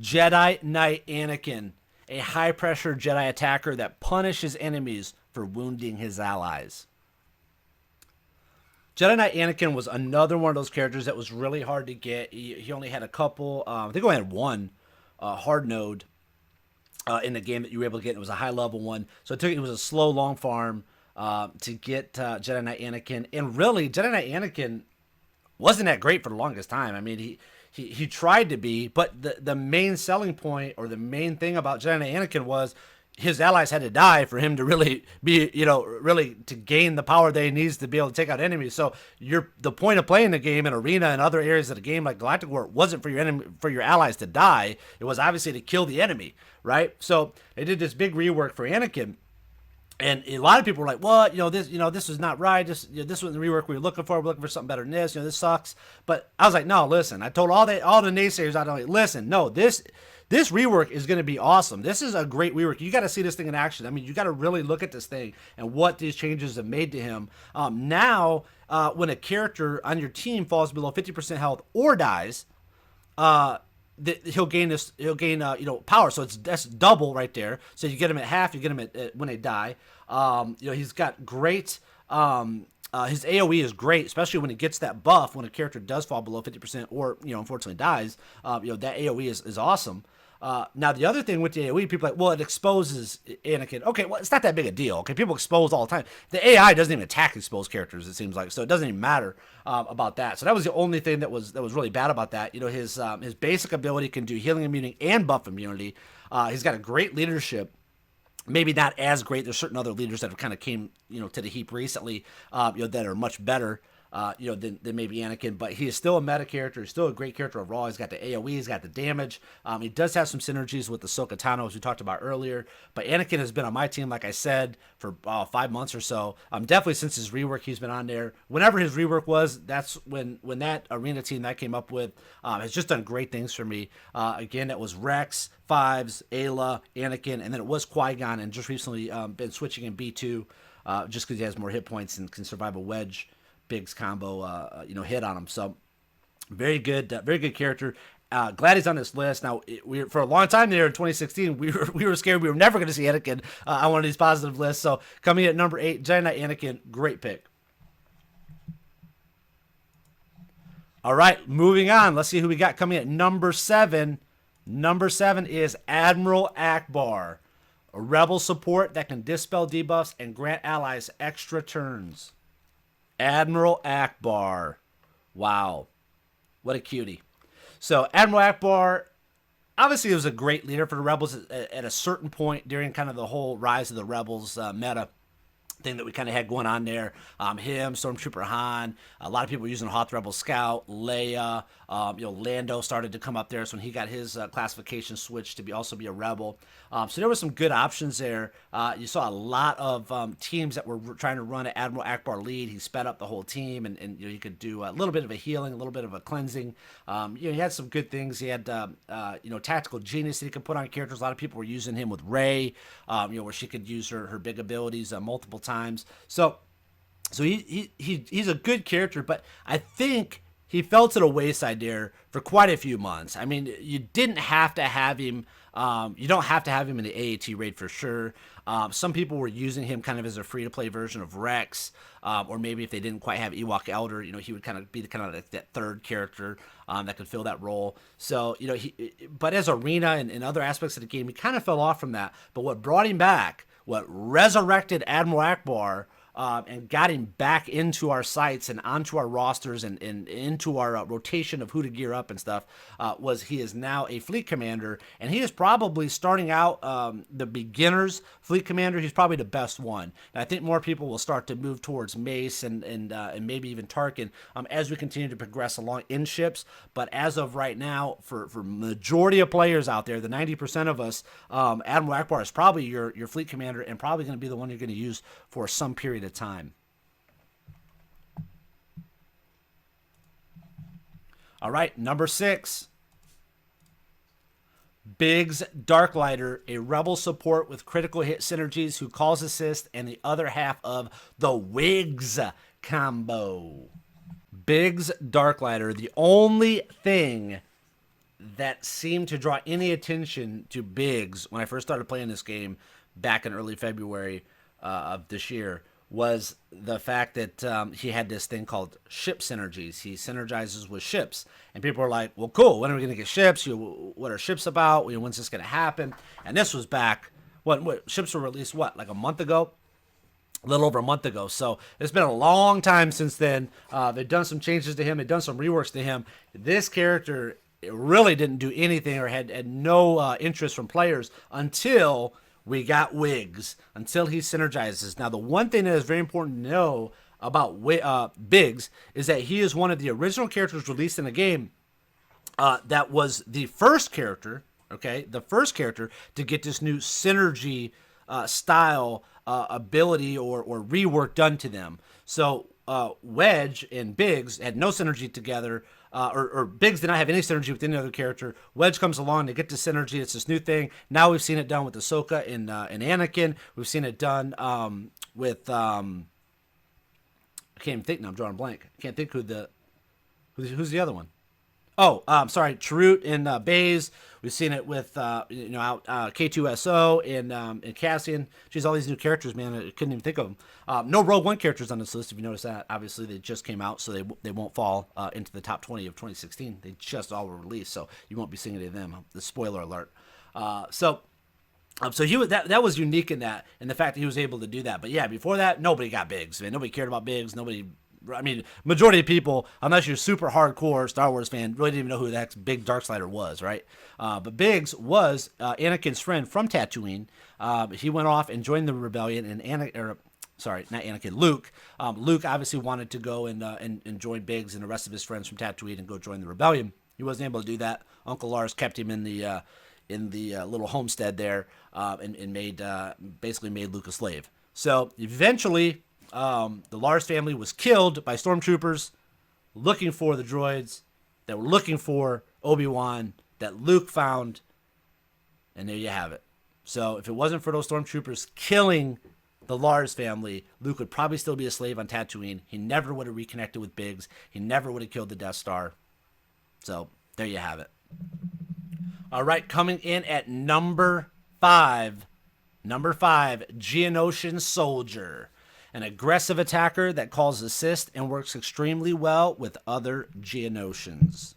[SPEAKER 3] Jedi Knight Anakin, a high-pressure Jedi attacker that punishes enemies for wounding his allies. Jedi Knight Anakin was another one of those characters that was really hard to get. He only had a couple, I think he only had one hard node in the game that you were able to get. It was a high-level one. So it was a slow, long farm to get Jedi Knight Anakin. And really, Jedi Knight Anakin wasn't that great for the longest time. I mean, he tried to be, but the main selling point, or the main thing about Jedi Knight Anakin, was his allies had to die for him to really be, really to gain the power that he needs to be able to take out enemies. So the point of playing the game in Arena and other areas of the game like Galactic War wasn't for your allies to die. It was obviously to kill the enemy, right? So they did this big rework for Anakin. And a lot of people were like, "Well, this is not right. This wasn't the rework we were looking for. We're looking for something better than this. This sucks." But I was like, "No, listen." I told all the naysayers out there, like, "Listen, no, this rework is going to be awesome. This is a great rework. You got to see this thing in action. I mean, you got to really look at this thing and what these changes have made to him. Now, when a character on your team falls below 50% health or dies, he'll gain power. So that's double right there. So you get him at half, you get him at when they die. He's got great. His AoE is great, especially when he gets that buff. When a character does fall below 50% or unfortunately dies, that AoE is awesome. Now the other thing with the AoE, people are like, well, it exposes Anakin. Okay, well, it's not that big a deal. Okay, people expose all the time. The AI doesn't even attack exposed characters, it seems like, so it doesn't even matter about that. So that was the only thing that was really bad about that. His basic ability can do healing immunity and buff immunity. He's got a great leadership. Maybe not as great. There's certain other leaders that have kind of came, to the heap recently, that are much better, than maybe Anakin. But he is still a meta character. He's still a great character overall. He's got the AoE. He's got the damage. He does have some synergies with the Ahsoka Tano, as we talked about earlier. But Anakin has been on my team, like I said, for 5 months or so. Definitely since his rework, he's been on there. Whenever his rework was, that's when that Arena team that I came up with has just done great things for me. Again, that was Rex, Fives, Aayla, Anakin, and then it was Qui-Gon, and just recently been switching in B2 just because he has more hit points and can survive a Wedge Biggs combo, hit on him. So very good character. Glad he's on this list. Now, for a long time there in 2016, we were scared we were never going to see Anakin on one of these positive lists. So coming in at number 8, Jedi Knight Anakin, great pick. All right, moving on. Let's see who we got coming in at number 7. Number 7 is Admiral Akbar, a rebel support that can dispel debuffs and grant allies extra turns. Admiral Akbar. Wow. What a cutie. So Admiral Akbar, obviously, was a great leader for the rebels at a certain point during kind of the whole rise of the rebels meta. thing that we kind of had going on there. Him, Stormtrooper Han, a lot of people were using Hoth Rebel Scout, Leia, Lando started to come up there. So when he got his classification switched to also be a rebel. So there were some good options there. You saw a lot of teams that were trying to run an Admiral Akbar lead. He sped up the whole team, and you could do a little bit of a healing, a little bit of a cleansing. He had some good things. He had tactical genius that he could put on characters. A lot of people were using him with Rey, where she could use her big abilities multiple times. So he's a good character, but I think he fell to the wayside there for quite a few months. I mean, you didn't have to have him. You don't have to have him in the AAT raid for sure. Some people were using him kind of as a free-to-play version of Rex, or maybe if they didn't quite have Ewok Elder, he would kind of be that third character that could fill that role. So, but as Arena and other aspects of the game, he kind of fell off from that. But what brought him back, what resurrected Admiral Akbar, and got him back into our sights and onto our rosters and into our rotation of who to gear up and stuff, was he is now a fleet commander, and he is probably starting out the beginner's fleet commander. He's probably the best one. And I think more people will start to move towards Mace and maybe even Tarkin as we continue to progress along in ships. But as of right now, for majority of players out there, the 90% of us, Admiral Akbar is probably your fleet commander and probably going to be the one you're going to use for some period of time. All right, number 6. Biggs Darklighter, a rebel support with critical hit synergies who calls assist and the other half of the Wigs combo. Biggs Darklighter, the only thing that seemed to draw any attention to Biggs when I first started playing this game back in early February of this year was the fact that he had this thing called ship synergies. He synergizes with ships. And people are like, well, cool, when are we going to get ships? What are ships about? When's this going to happen? And this was back, what ships were released, like a month ago? A little over a month ago. So it's been a long time since then. They've done some changes to him. They've done some reworks to him. This character really didn't do anything or had no interest from players until we got Wigs, until he synergizes. Now, the one thing that is very important to know about Biggs is that he is one of the original characters released in the game that was the first character, the first character to get this new synergy style ability or rework done to them. So Wedge and Biggs had no synergy together, or Biggs did not have any synergy with any other character. Wedge comes along, they get to synergy. It's this new thing. Now we've seen it done with Ahsoka and Anakin. We've seen it done with I can't even think now. I'm drawing a blank. I can't think who's the other one. Oh, sorry, Chirrut and Baze. We've seen it with K2SO and Cassian. She's all these new characters, man. I couldn't even think of them. No Rogue One characters on this list, if you notice that. Obviously, they just came out, so they won't fall into the top 20 of 2016. They just all were released, so you won't be seeing any of them. The spoiler alert. So he was, that was unique in that, and the fact that he was able to do that. But yeah, before that, nobody got Biggs. Man, nobody cared about Biggs. Majority of people, unless you're a super hardcore Star Wars fan, really didn't even know who the heck Big Darkslider was, right? But Biggs was Anakin's friend from Tatooine. He went off and joined the rebellion, and Luke. Luke obviously wanted to go and join Biggs and the rest of his friends from Tatooine and go join the rebellion. He wasn't able to do that. Uncle Lars kept him in the little homestead there, and basically made Luke a slave. So eventually, the Lars family was killed by stormtroopers looking for the droids that were looking for Obi-Wan that Luke found, and there you have it. So if it wasn't for those stormtroopers killing the Lars family, Luke would probably still be a slave on Tatooine. He never would have reconnected with Biggs. He never would have killed the Death Star. So there you have it. All right, coming in at number 5, Geonosian Soldier. An aggressive attacker that calls assist and works extremely well with other Geonosians.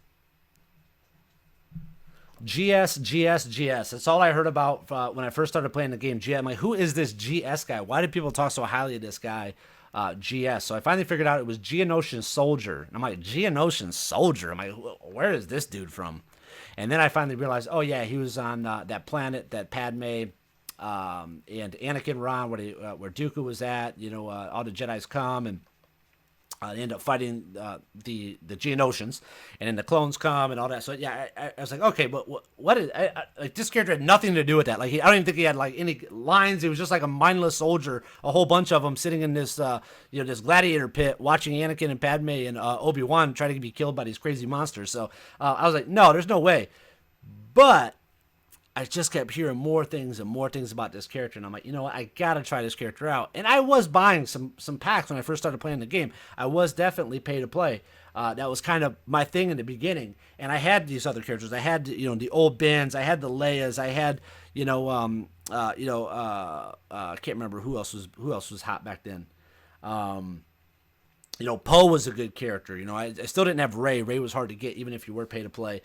[SPEAKER 3] GS. That's all I heard about when I first started playing the game. I'm like, who is this GS guy? Why did people talk so highly of this guy, GS? So I finally figured out it was Geonosian Soldier. And I'm like, Geonosian Soldier? I'm like, where is this dude from? And then I finally realized, oh yeah, he was on that planet that Padme and Anakin were on where Dooku was at. All the Jedi's come and they end up fighting the Geonosians, and then the clones come and all that. So yeah, I was like, okay, but what is like this character had nothing to do with that. Like I don't even think he had like any lines. He was just like a mindless soldier, a whole bunch of them sitting in this this gladiator pit, watching Anakin and Padme and Obi-Wan try to be killed by these crazy monsters. So I was like, no, there's no way. But I just kept hearing more things and more things about this character, and I'm like, you know what, I gotta try this character out. And I was buying some packs when I first started playing the game. I was definitely pay to play. That was kind of my thing in the beginning. And I had these other characters. I had the old Bens. I had the Leias. I had I can't remember who else was hot back then. Poe was a good character. I still didn't have Rey. Rey was hard to get, even if you were pay to play.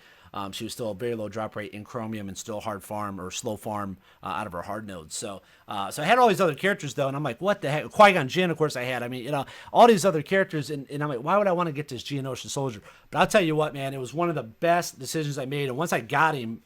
[SPEAKER 3] She was still a very low drop rate in Chromium and still hard farm or slow farm out of her hard nodes. So I had all these other characters though, and I'm like, what the heck? Qui-Gon Jinn, of course, I had. I mean, all these other characters, and I'm like, why would I want to get this Geonosian Soldier? But I'll tell you what, man, it was one of the best decisions I made. And once I got him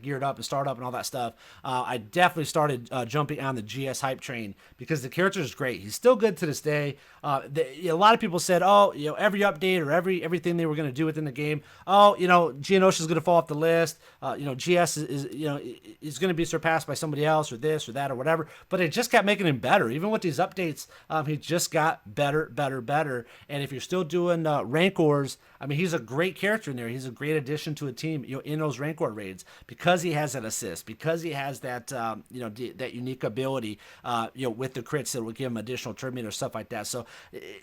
[SPEAKER 3] geared up and started up and all that stuff, I definitely started jumping on the GS hype train because the character is great. He's still good to this day. A lot of people said, every update or everything they were going to do within the game, Geonosian is going to fall off the list. GS is going to be surpassed by somebody else or this or that or whatever. But it just kept making him better. Even with these updates, he just got better. And if you're still doing Rancors, I mean, he's a great character in there. He's a great addition to a team, in those Rancor raids because he has that assist, because he has that, that unique ability, with the crits that will give him additional turn meter, stuff like that. So,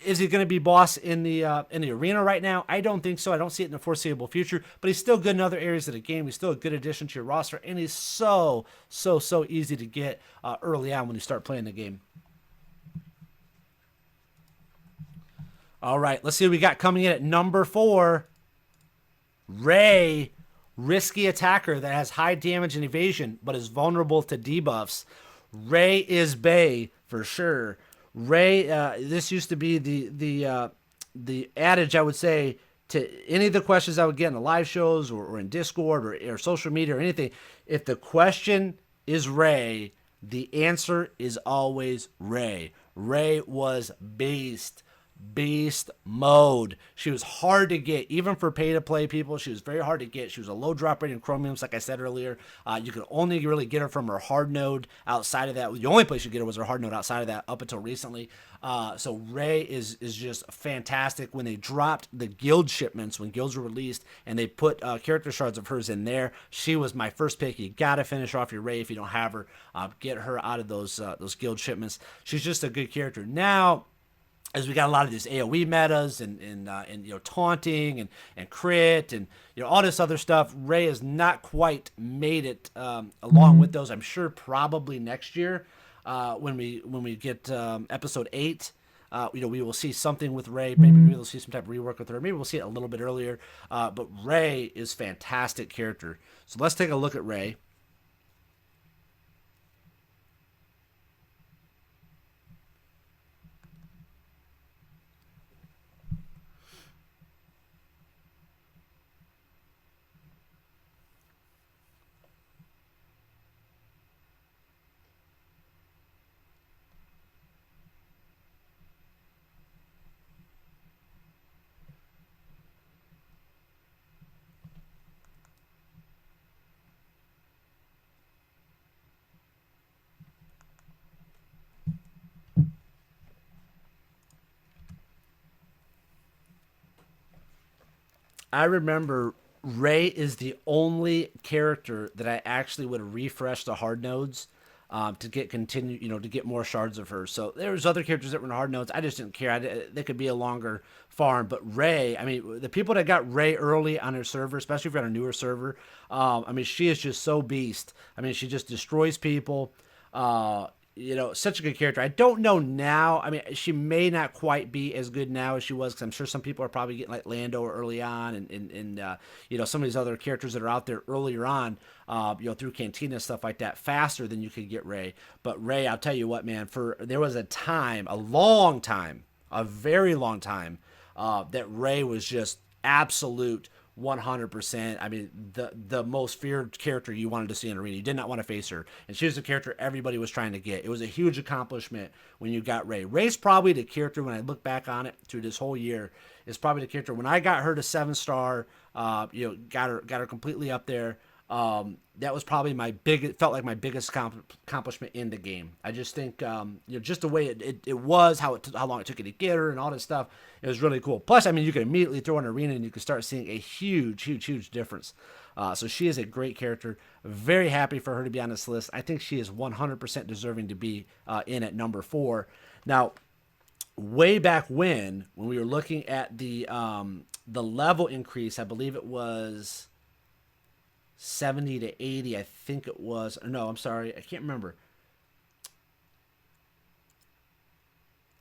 [SPEAKER 3] is he going to be boss in the arena right now? I don't think so. I don't see it in the foreseeable future. But he's still good in other areas of the game. He's still a good addition to your roster, and he's so easy to get early on when you start playing the game. All right, let's see what we got coming in at number 4. Rey, risky attacker that has high damage and evasion, but is vulnerable to debuffs. Rey is Bay for sure. Rey, this used to be the adage, I would say, to any of the questions I would get in the live shows or in Discord or social media or anything. If the question is Rey, the answer is always Rey. Rey was beast mode. She was hard to get, even for pay-to-play people. She was very hard to get. She was a low drop rate in Chromiums, like I said earlier. You could only really get her from her hard node. Outside of that, the only place you get her was her hard node. Outside of that, up until recently. So Rey is just fantastic. When they dropped the guild shipments, when guilds were released, and they put character shards of hers in there, she was my first pick. You got to finish off your Rey if you don't have her. Get her out of those guild shipments. She's just a good character. Now, as we got a lot of these AoE metas and taunting and crit and all this other stuff, Rey has not quite made it along with those. I'm sure probably next year when we get episode 8, we will see something with Rey. Maybe we'll see some type of rework with her. Maybe we'll see it a little bit earlier. But Rey is a fantastic character. So let's take a look at Rey. I remember Rey is the only character that I actually would refresh the hard nodes to get more shards of her. So there's other characters that were in hard nodes. I just didn't care. They could be a longer farm. But Rey, I mean, the people that got Rey early on her server, especially if you're on a newer server, she is just so beast. I mean, she just destroys people. Such a good character. I don't know now. I mean, she may not quite be as good now as she was, because I'm sure some people are probably getting like Lando early on and some of these other characters that are out there earlier on, through Cantina, stuff like that, faster than you could get Rey. But Rey, I'll tell you what, man, there was a very long time, that Rey was just absolute 100%. I mean, the most feared character you wanted to see in arena. You did not want to face her, and she was the character everybody was trying to get. It was a huge accomplishment when you got Rey. Rey's probably the character, when I look back on it through this whole year, is probably the character when I got her to 7-star. Got her completely up there. That was probably felt like my biggest accomplishment in the game. I just think, just the way it was, how long it took you to get her and all this stuff, it was really cool. Plus, I mean, you could immediately throw in arena and you could start seeing a huge difference. So she is a great character. Very happy for her to be on this list. I think she is 100% deserving to be in at number 4. Now, way back when we were looking at the level increase, I believe it was 70 to 80, I think it was. No, I'm sorry, I can't remember.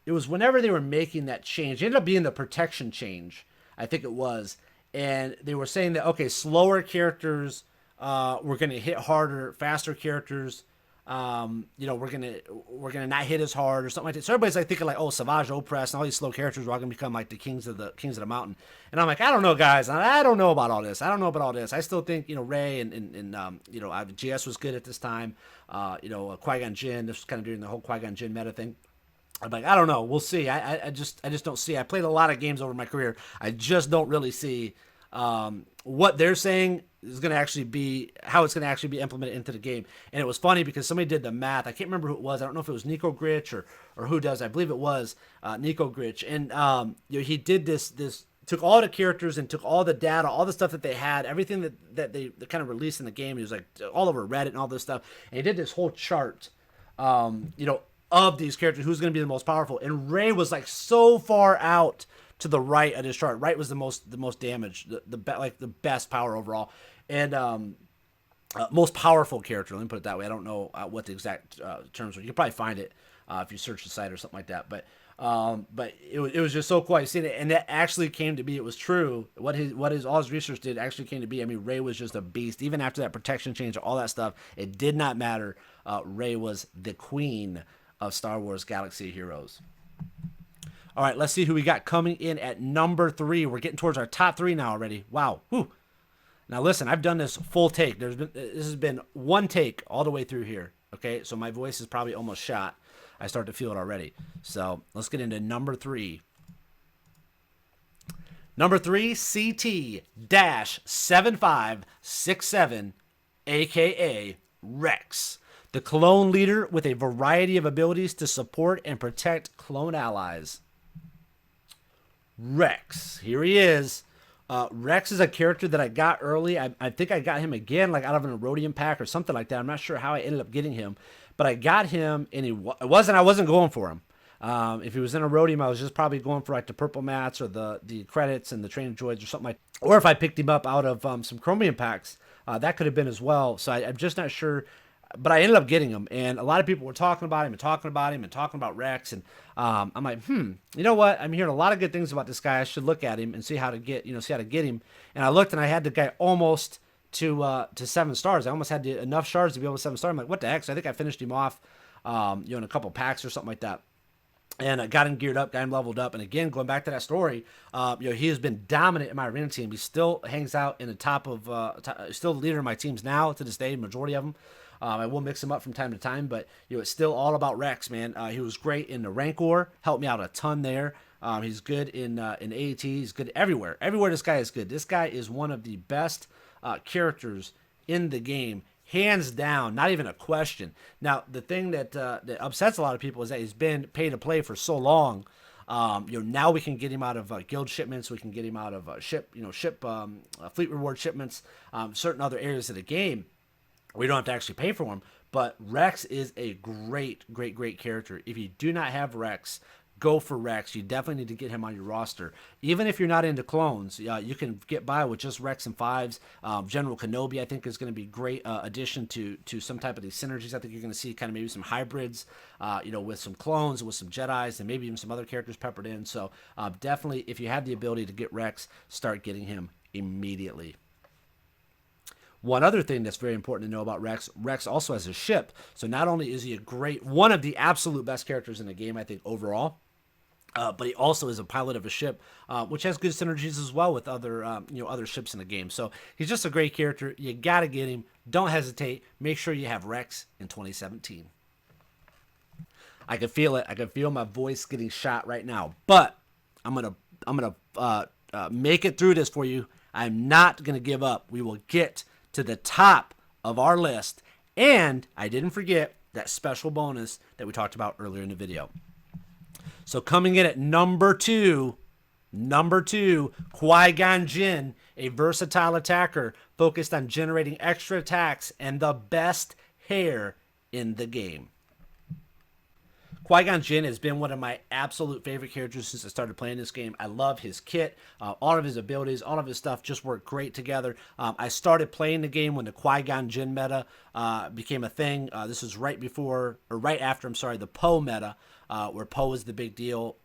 [SPEAKER 3] It was whenever they were making that change. It ended up being the protection change, I think it was. And they were saying that, okay, slower characters were going to hit harder, faster characters, we're gonna not hit as hard or something like that. So everybody's like thinking like, oh, Savage Opress and all these slow characters are all gonna become like the kings of the mountain. And I'm like, I don't know, guys. I don't know about all this. I still think Rey and GS was good at this time. Qui-Gon Jinn. This was kind of during the whole Qui-Gon Jinn meta thing. I'm like, I don't know. We'll see. I just don't see. I played a lot of games over my career. I just don't really see what they're saying is going to actually be, how it's going to actually be implemented into the game. And it was funny because somebody did the math. I can't remember who it was. I don't know if it was Nico Gritch or who does. I believe it was Nico Gritch. And he did this took all the characters and took all the data, all the stuff that they had, everything that they kind of released in the game. He was like all over Reddit and all this stuff. And he did this whole chart, of these characters, who's going to be the most powerful. And Rey was like so far out to the right of this chart. Right was the most damage, the best power overall, and most powerful character. Let me put it that way. I don't know what the exact terms were. You can probably find it if you search the site or something like that. But it was just so cool. I seen it, and that actually came to be. It was true. All his research did actually came to be. I mean, Rey was just a beast. Even after that protection change, all that stuff, it did not matter. Rey was the queen of Star Wars Galaxy of Heroes. All right, let's see who we got coming in at number 3. We're getting towards our top 3 now already. Wow. Whew. Now listen, I've done this full take. This has been one take all the way through here. Okay, so my voice is probably almost shot. I start to feel it already. So let's get into number 3. Number 3, CT-7567, aka Rex. The clone leader with a variety of abilities to support and protect clone allies. Rex. Here he is. Rex is a character that I got early. I think I got him again, like out of an Erodium pack or something like that. I'm not sure how I ended up getting him, but I got him, and I wasn't going for him. If he was in Erodium, I was just probably going for like the purple mats or the credits and the training droids or something like that. Or if I picked him up out of some Chromium packs, that could have been as well. So I'm just not sure. But I ended up getting him, and a lot of people were talking about him and talking about Rex, and I'm like, you know what? I'm hearing a lot of good things about this guy. I should look at him and see how to get him. And I looked, and I had the guy almost to 7 stars. I almost had enough shards to be able to 7 star. I'm like, what the heck? So I think I finished him off, in a couple packs or something like that. And I got him geared up, got him leveled up. And again, going back to that story, he has been dominant in my arena team. He still hangs out in the top of, still the leader of my teams now to this day, majority of them. I will mix him up from time to time, but it's still all about Rex, man. He was great in the Rancor, helped me out a ton there. He's good in AAT. He's good everywhere. Everywhere this guy is good. This guy is one of the best characters in the game, hands down, not even a question. Now, the thing that upsets a lot of people is that he's been pay to play for so long. Now we can get him out of guild shipments. We can get him out of fleet reward shipments, certain other areas of the game. We don't have to actually pay for him, but Rex is a great character. If you do not have Rex, go for Rex. You definitely need to get him on your roster. Even if you're not into clones, you can get by with just Rex and 5s. General Kenobi, I think, is going to be a great addition to some type of these synergies. I think you're going to see kind of maybe some hybrids, with some clones, with some Jedis, and maybe even some other characters peppered in. So definitely, if you have the ability to get Rex, start getting him immediately. One other thing that's very important to know about Rex also has a ship. So not only is he one of the absolute best characters in the game, I think, overall, But he also is a pilot of a ship, which has good synergies as well with other other ships in the game. So he's just a great character. You gotta get him. Don't hesitate. Make sure you have Rex in 2017. I can feel it. I can feel my voice getting shot right now. But I'm gonna make it through this for you. I'm not gonna give up. We will get to the top of our list. And I didn't forget that special bonus that we talked about earlier in the video. So coming in at number two, Qui-Gon Jinn, a versatile attacker focused on generating extra attacks and the best hair in the game. Qui-Gon Jinn has been one of my absolute favorite characters since I started playing this game. I love his kit. All of his abilities, all of his stuff just work great together. I started playing the game when the Qui-Gon Jinn meta became a thing. This was right after the Poe meta, where Poe was the big deal.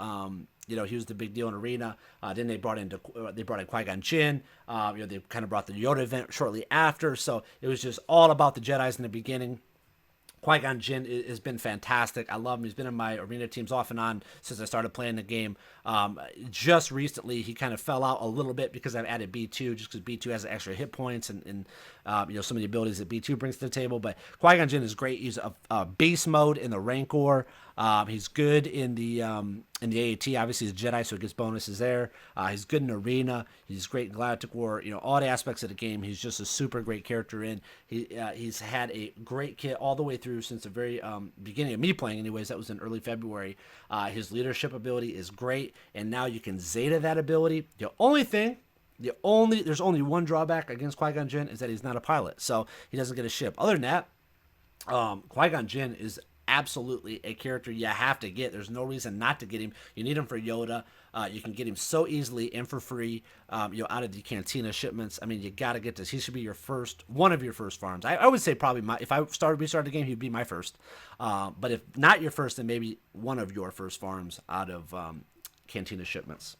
[SPEAKER 3] He was the big deal in Arena. Then they brought in Qui-Gon Jinn. They kind of brought the Yoda event shortly after. So it was just all about the Jedis in the beginning. Qui-Gon Jinn has been fantastic. I love him. He's been in my arena teams off and on since I started playing the game. Just recently, he kind of fell out a little bit because I've added B2, just because B2 has extra hit points and some of the abilities that B2 brings to the table. But Qui-Gon Jinn is great. He's a beast mode in the Rancor. He's good in the AAT. Obviously, he's a Jedi, so he gets bonuses there. He's good in Arena. He's great in Galactic War. All the aspects of the game. He's just a super great character in. He's had a great kit all the way through since the very beginning of me playing. Anyways, that was in early February. His leadership ability is great, and now you can Zeta that ability. There's only one drawback against Qui-Gon Jinn is that he's not a pilot, so he doesn't get a ship. Other than that, Qui-Gon Jinn is absolutely a character you have to get. There's no reason not to get him. You need him for Yoda. You can get him so easily and for free, out of the Cantina shipments. I mean, you got to get this. He should be one of your first farms. I would say probably if we started the game, he'd be my first. But if not your first, then maybe one of your first farms out of Cantina shipments.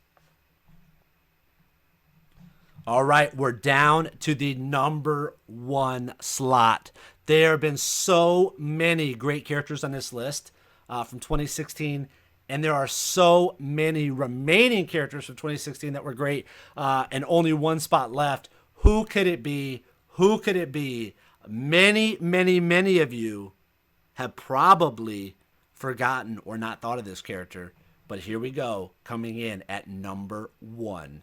[SPEAKER 3] All right, we're down to the number one slot. There have been so many great characters on this list from 2016, and there are so many remaining characters from 2016 that were great, and only one spot left. Who could it be? Many, many, many of you have probably forgotten or not thought of this character, but here we go, coming in at number one.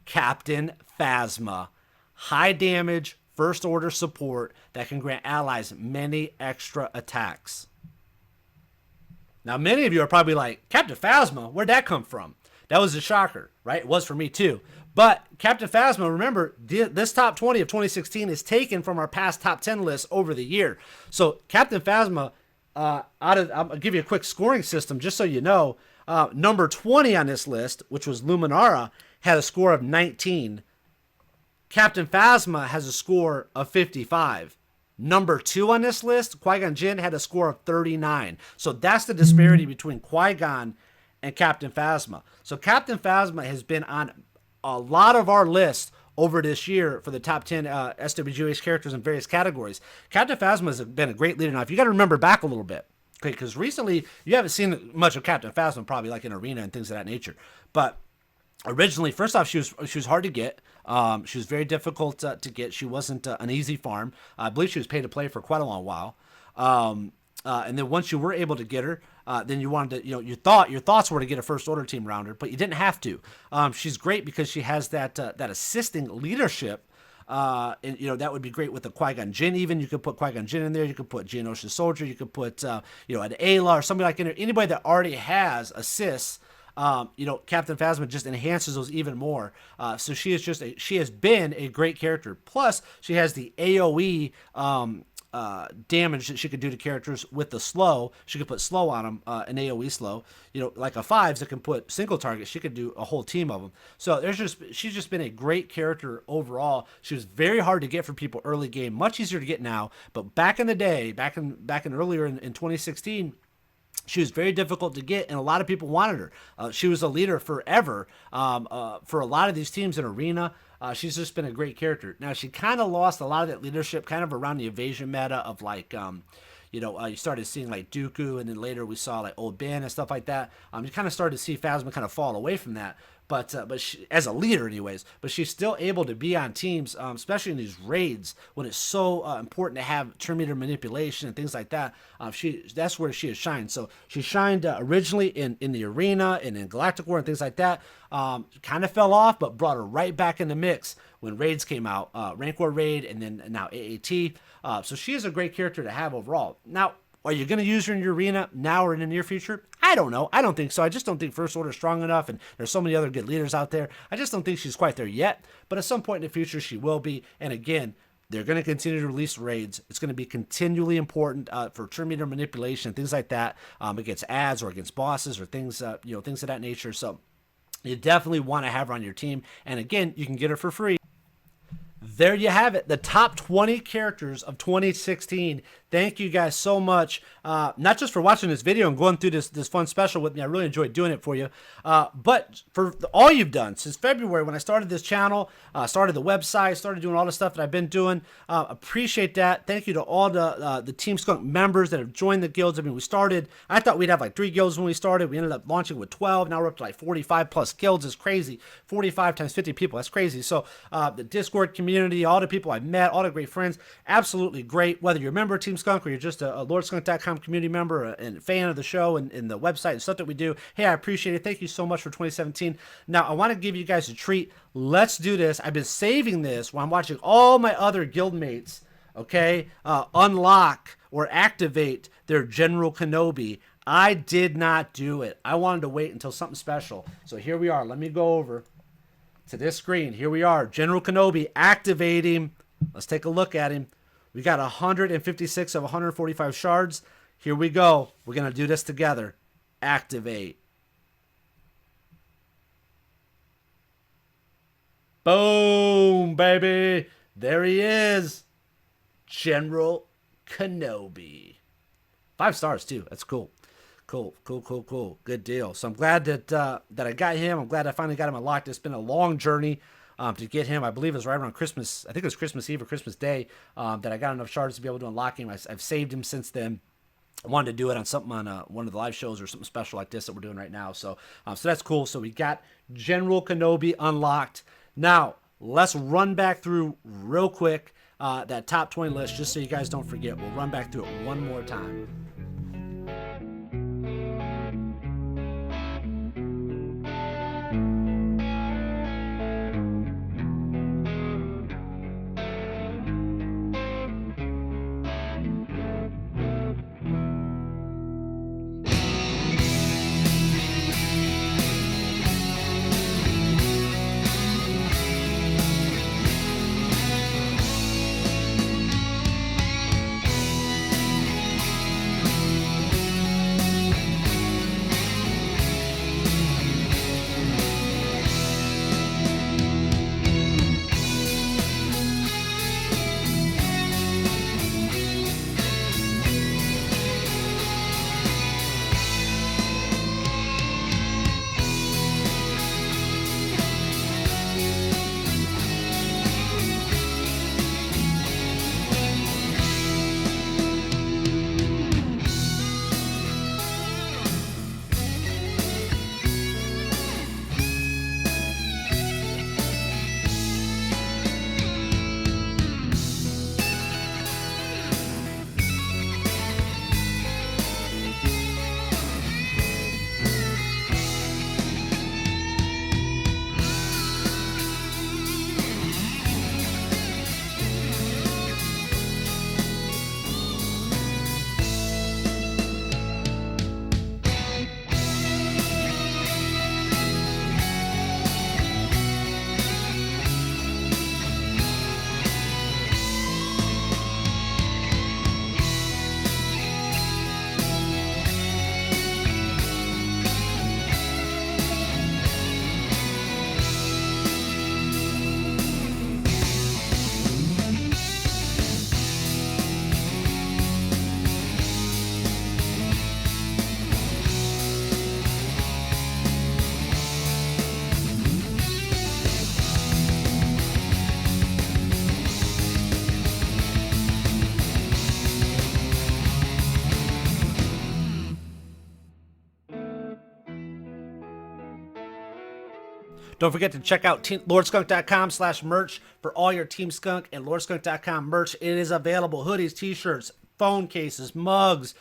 [SPEAKER 3] Captain Phasma, high damage, first order support that can grant allies many extra attacks. Now, many of you are probably like, Captain Phasma, where'd that come from? That was a shocker, right? It was for me too. But Captain Phasma, remember, this top 20 of 2016 is taken from our past top 10 lists over the year. So Captain Phasma, I'll give you a quick scoring system just so you know. Number 20 on this list, which was Luminara, had a score of 19. Captain Phasma has a score of 55. Number 2 on this list, Qui-Gon Jinn, had a score of 39. So that's the disparity between Qui-Gon and Captain Phasma. So Captain Phasma has been on a lot of our lists over this year for the top 10 SWGH characters in various categories. Captain Phasma has been a great leader. Now, if you got to remember back a little bit, okay, because recently you haven't seen much of Captain Phasma, probably like in Arena and things of that nature. But originally, first off, she was hard to get. She was very difficult to get. She wasn't an easy farm. I believe she was pay to play for quite a long while. And then once you were able to get her, then you wanted to, your thoughts were to get a first order team around her, but you didn't have to. She's great because she has that assisting leadership. And that would be great with the Qui-Gon Jinn. Even you could put Qui-Gon Jinn in there. You could put Geonosian Soldier. You could put an Aayla or somebody like anybody that already has assists. Captain Phasma just enhances those even more. So she has been a great character. Plus, she has the AOE damage that she could do to characters with the slow. She could put slow on them, an AOE slow. Like a 5s that can put single targets. She could do a whole team of them. So she's just been a great character overall. She was very hard to get for people early game. Much easier to get now. But back in the day, back in earlier in 2016. She was very difficult to get, and a lot of people wanted her. She was a leader forever for a lot of these teams in Arena. She's just been a great character. Now, she kind of lost a lot of that leadership kind of around the evasion meta of you started seeing like Dooku, and then later we saw like Old Ben and stuff like that. You kind of started to see Phasma kind of fall away from that. But she, as a leader, anyways, but she's still able to be on teams, especially in these raids when it's so important to have Terminator manipulation and things like that. That's where she has shined. So she shined originally in the arena and in Galactic War and things like that. Kind of fell off, but brought her right back in the mix when raids came out, Rancor raid, and then now AAT. So she is a great character to have overall. Now, are you going to use her in your arena now or in the near future? I don't know. I don't think so. I just don't think First Order is strong enough, and there's so many other good leaders out there. I just don't think she's quite there yet, but at some point in the future, she will be. And again, they're going to continue to release raids. It's going to be continually important for Terminator manipulation, things like that, against ads or against bosses or things, things of that nature. So you definitely want to have her on your team. And again, you can get her for free. There you have it, the top 20 characters of 2016. Thank you guys so much, not just for watching this video and going through this fun special with me. I really enjoyed doing it for you, but for all you've done since February when I started this channel, started the website, started doing all the stuff that I've been doing. Appreciate that. Thank you to all the Team Skunk members that have joined the guilds. I mean, I thought we'd have like 3 guilds when we started. We ended up launching with 12. Now we're up to like 45 plus guilds. It's crazy. 45 times 50 people. That's crazy. So the Discord community, all the people I've met, all the great friends, absolutely great. Whether you're a member of Team Skunk or you're just a LordSkunk.com community member and a fan of the show and the website and stuff that we do, hey, I appreciate it. Thank you so much for 2017. Now, I want to give you guys a treat. Let's do this. I've been saving this while I'm watching all my other guildmates, okay, unlock or activate their General Kenobi. I did not do it. I wanted to wait until something special. So here we are. Let me go over to this screen. Here we are. General Kenobi, activate him. Let's take a look at him. We got 156 of 145 shards. Here we go. We're going to do this together. Activate. Boom, baby. There he is. General Kenobi. 5 stars, too. That's cool. Cool. Good deal. So I'm glad that I got him. I'm glad I finally got him unlocked. It's been a long journey to get him. I believe it was right around Christmas. I think it was Christmas Eve or Christmas Day that I got enough shards to be able to unlock him. I've saved him since then. I wanted to do it on something on one of the live shows or something special like this that we're doing right now. So that's cool. So we got General Kenobi unlocked. Now, let's run back through real quick that top 20 list just so you guys don't forget. We'll run back through it one more time. Don't forget to check out lordskunk.com/merch for all your Team Skunk and lordskunk.com merch. It is available. Hoodies, t-shirts, phone cases, mugs,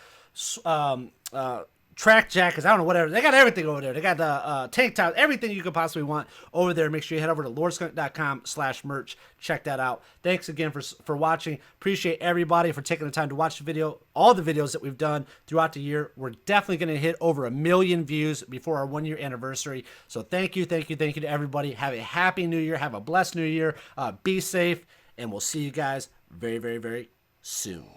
[SPEAKER 3] track jackets, I don't know, whatever. They got everything over there. They got the tank tops, everything you could possibly want over there. Make sure you head over to lordskunk.com/merch. Check that out. Thanks again for watching. Appreciate everybody for taking the time to watch the video. All the videos that we've done throughout the year. We're definitely going to hit over 1 million views before our 1-year anniversary. So thank you to everybody. Have a happy new year. Have a blessed new year. Be safe. And we'll see you guys very, very, very soon.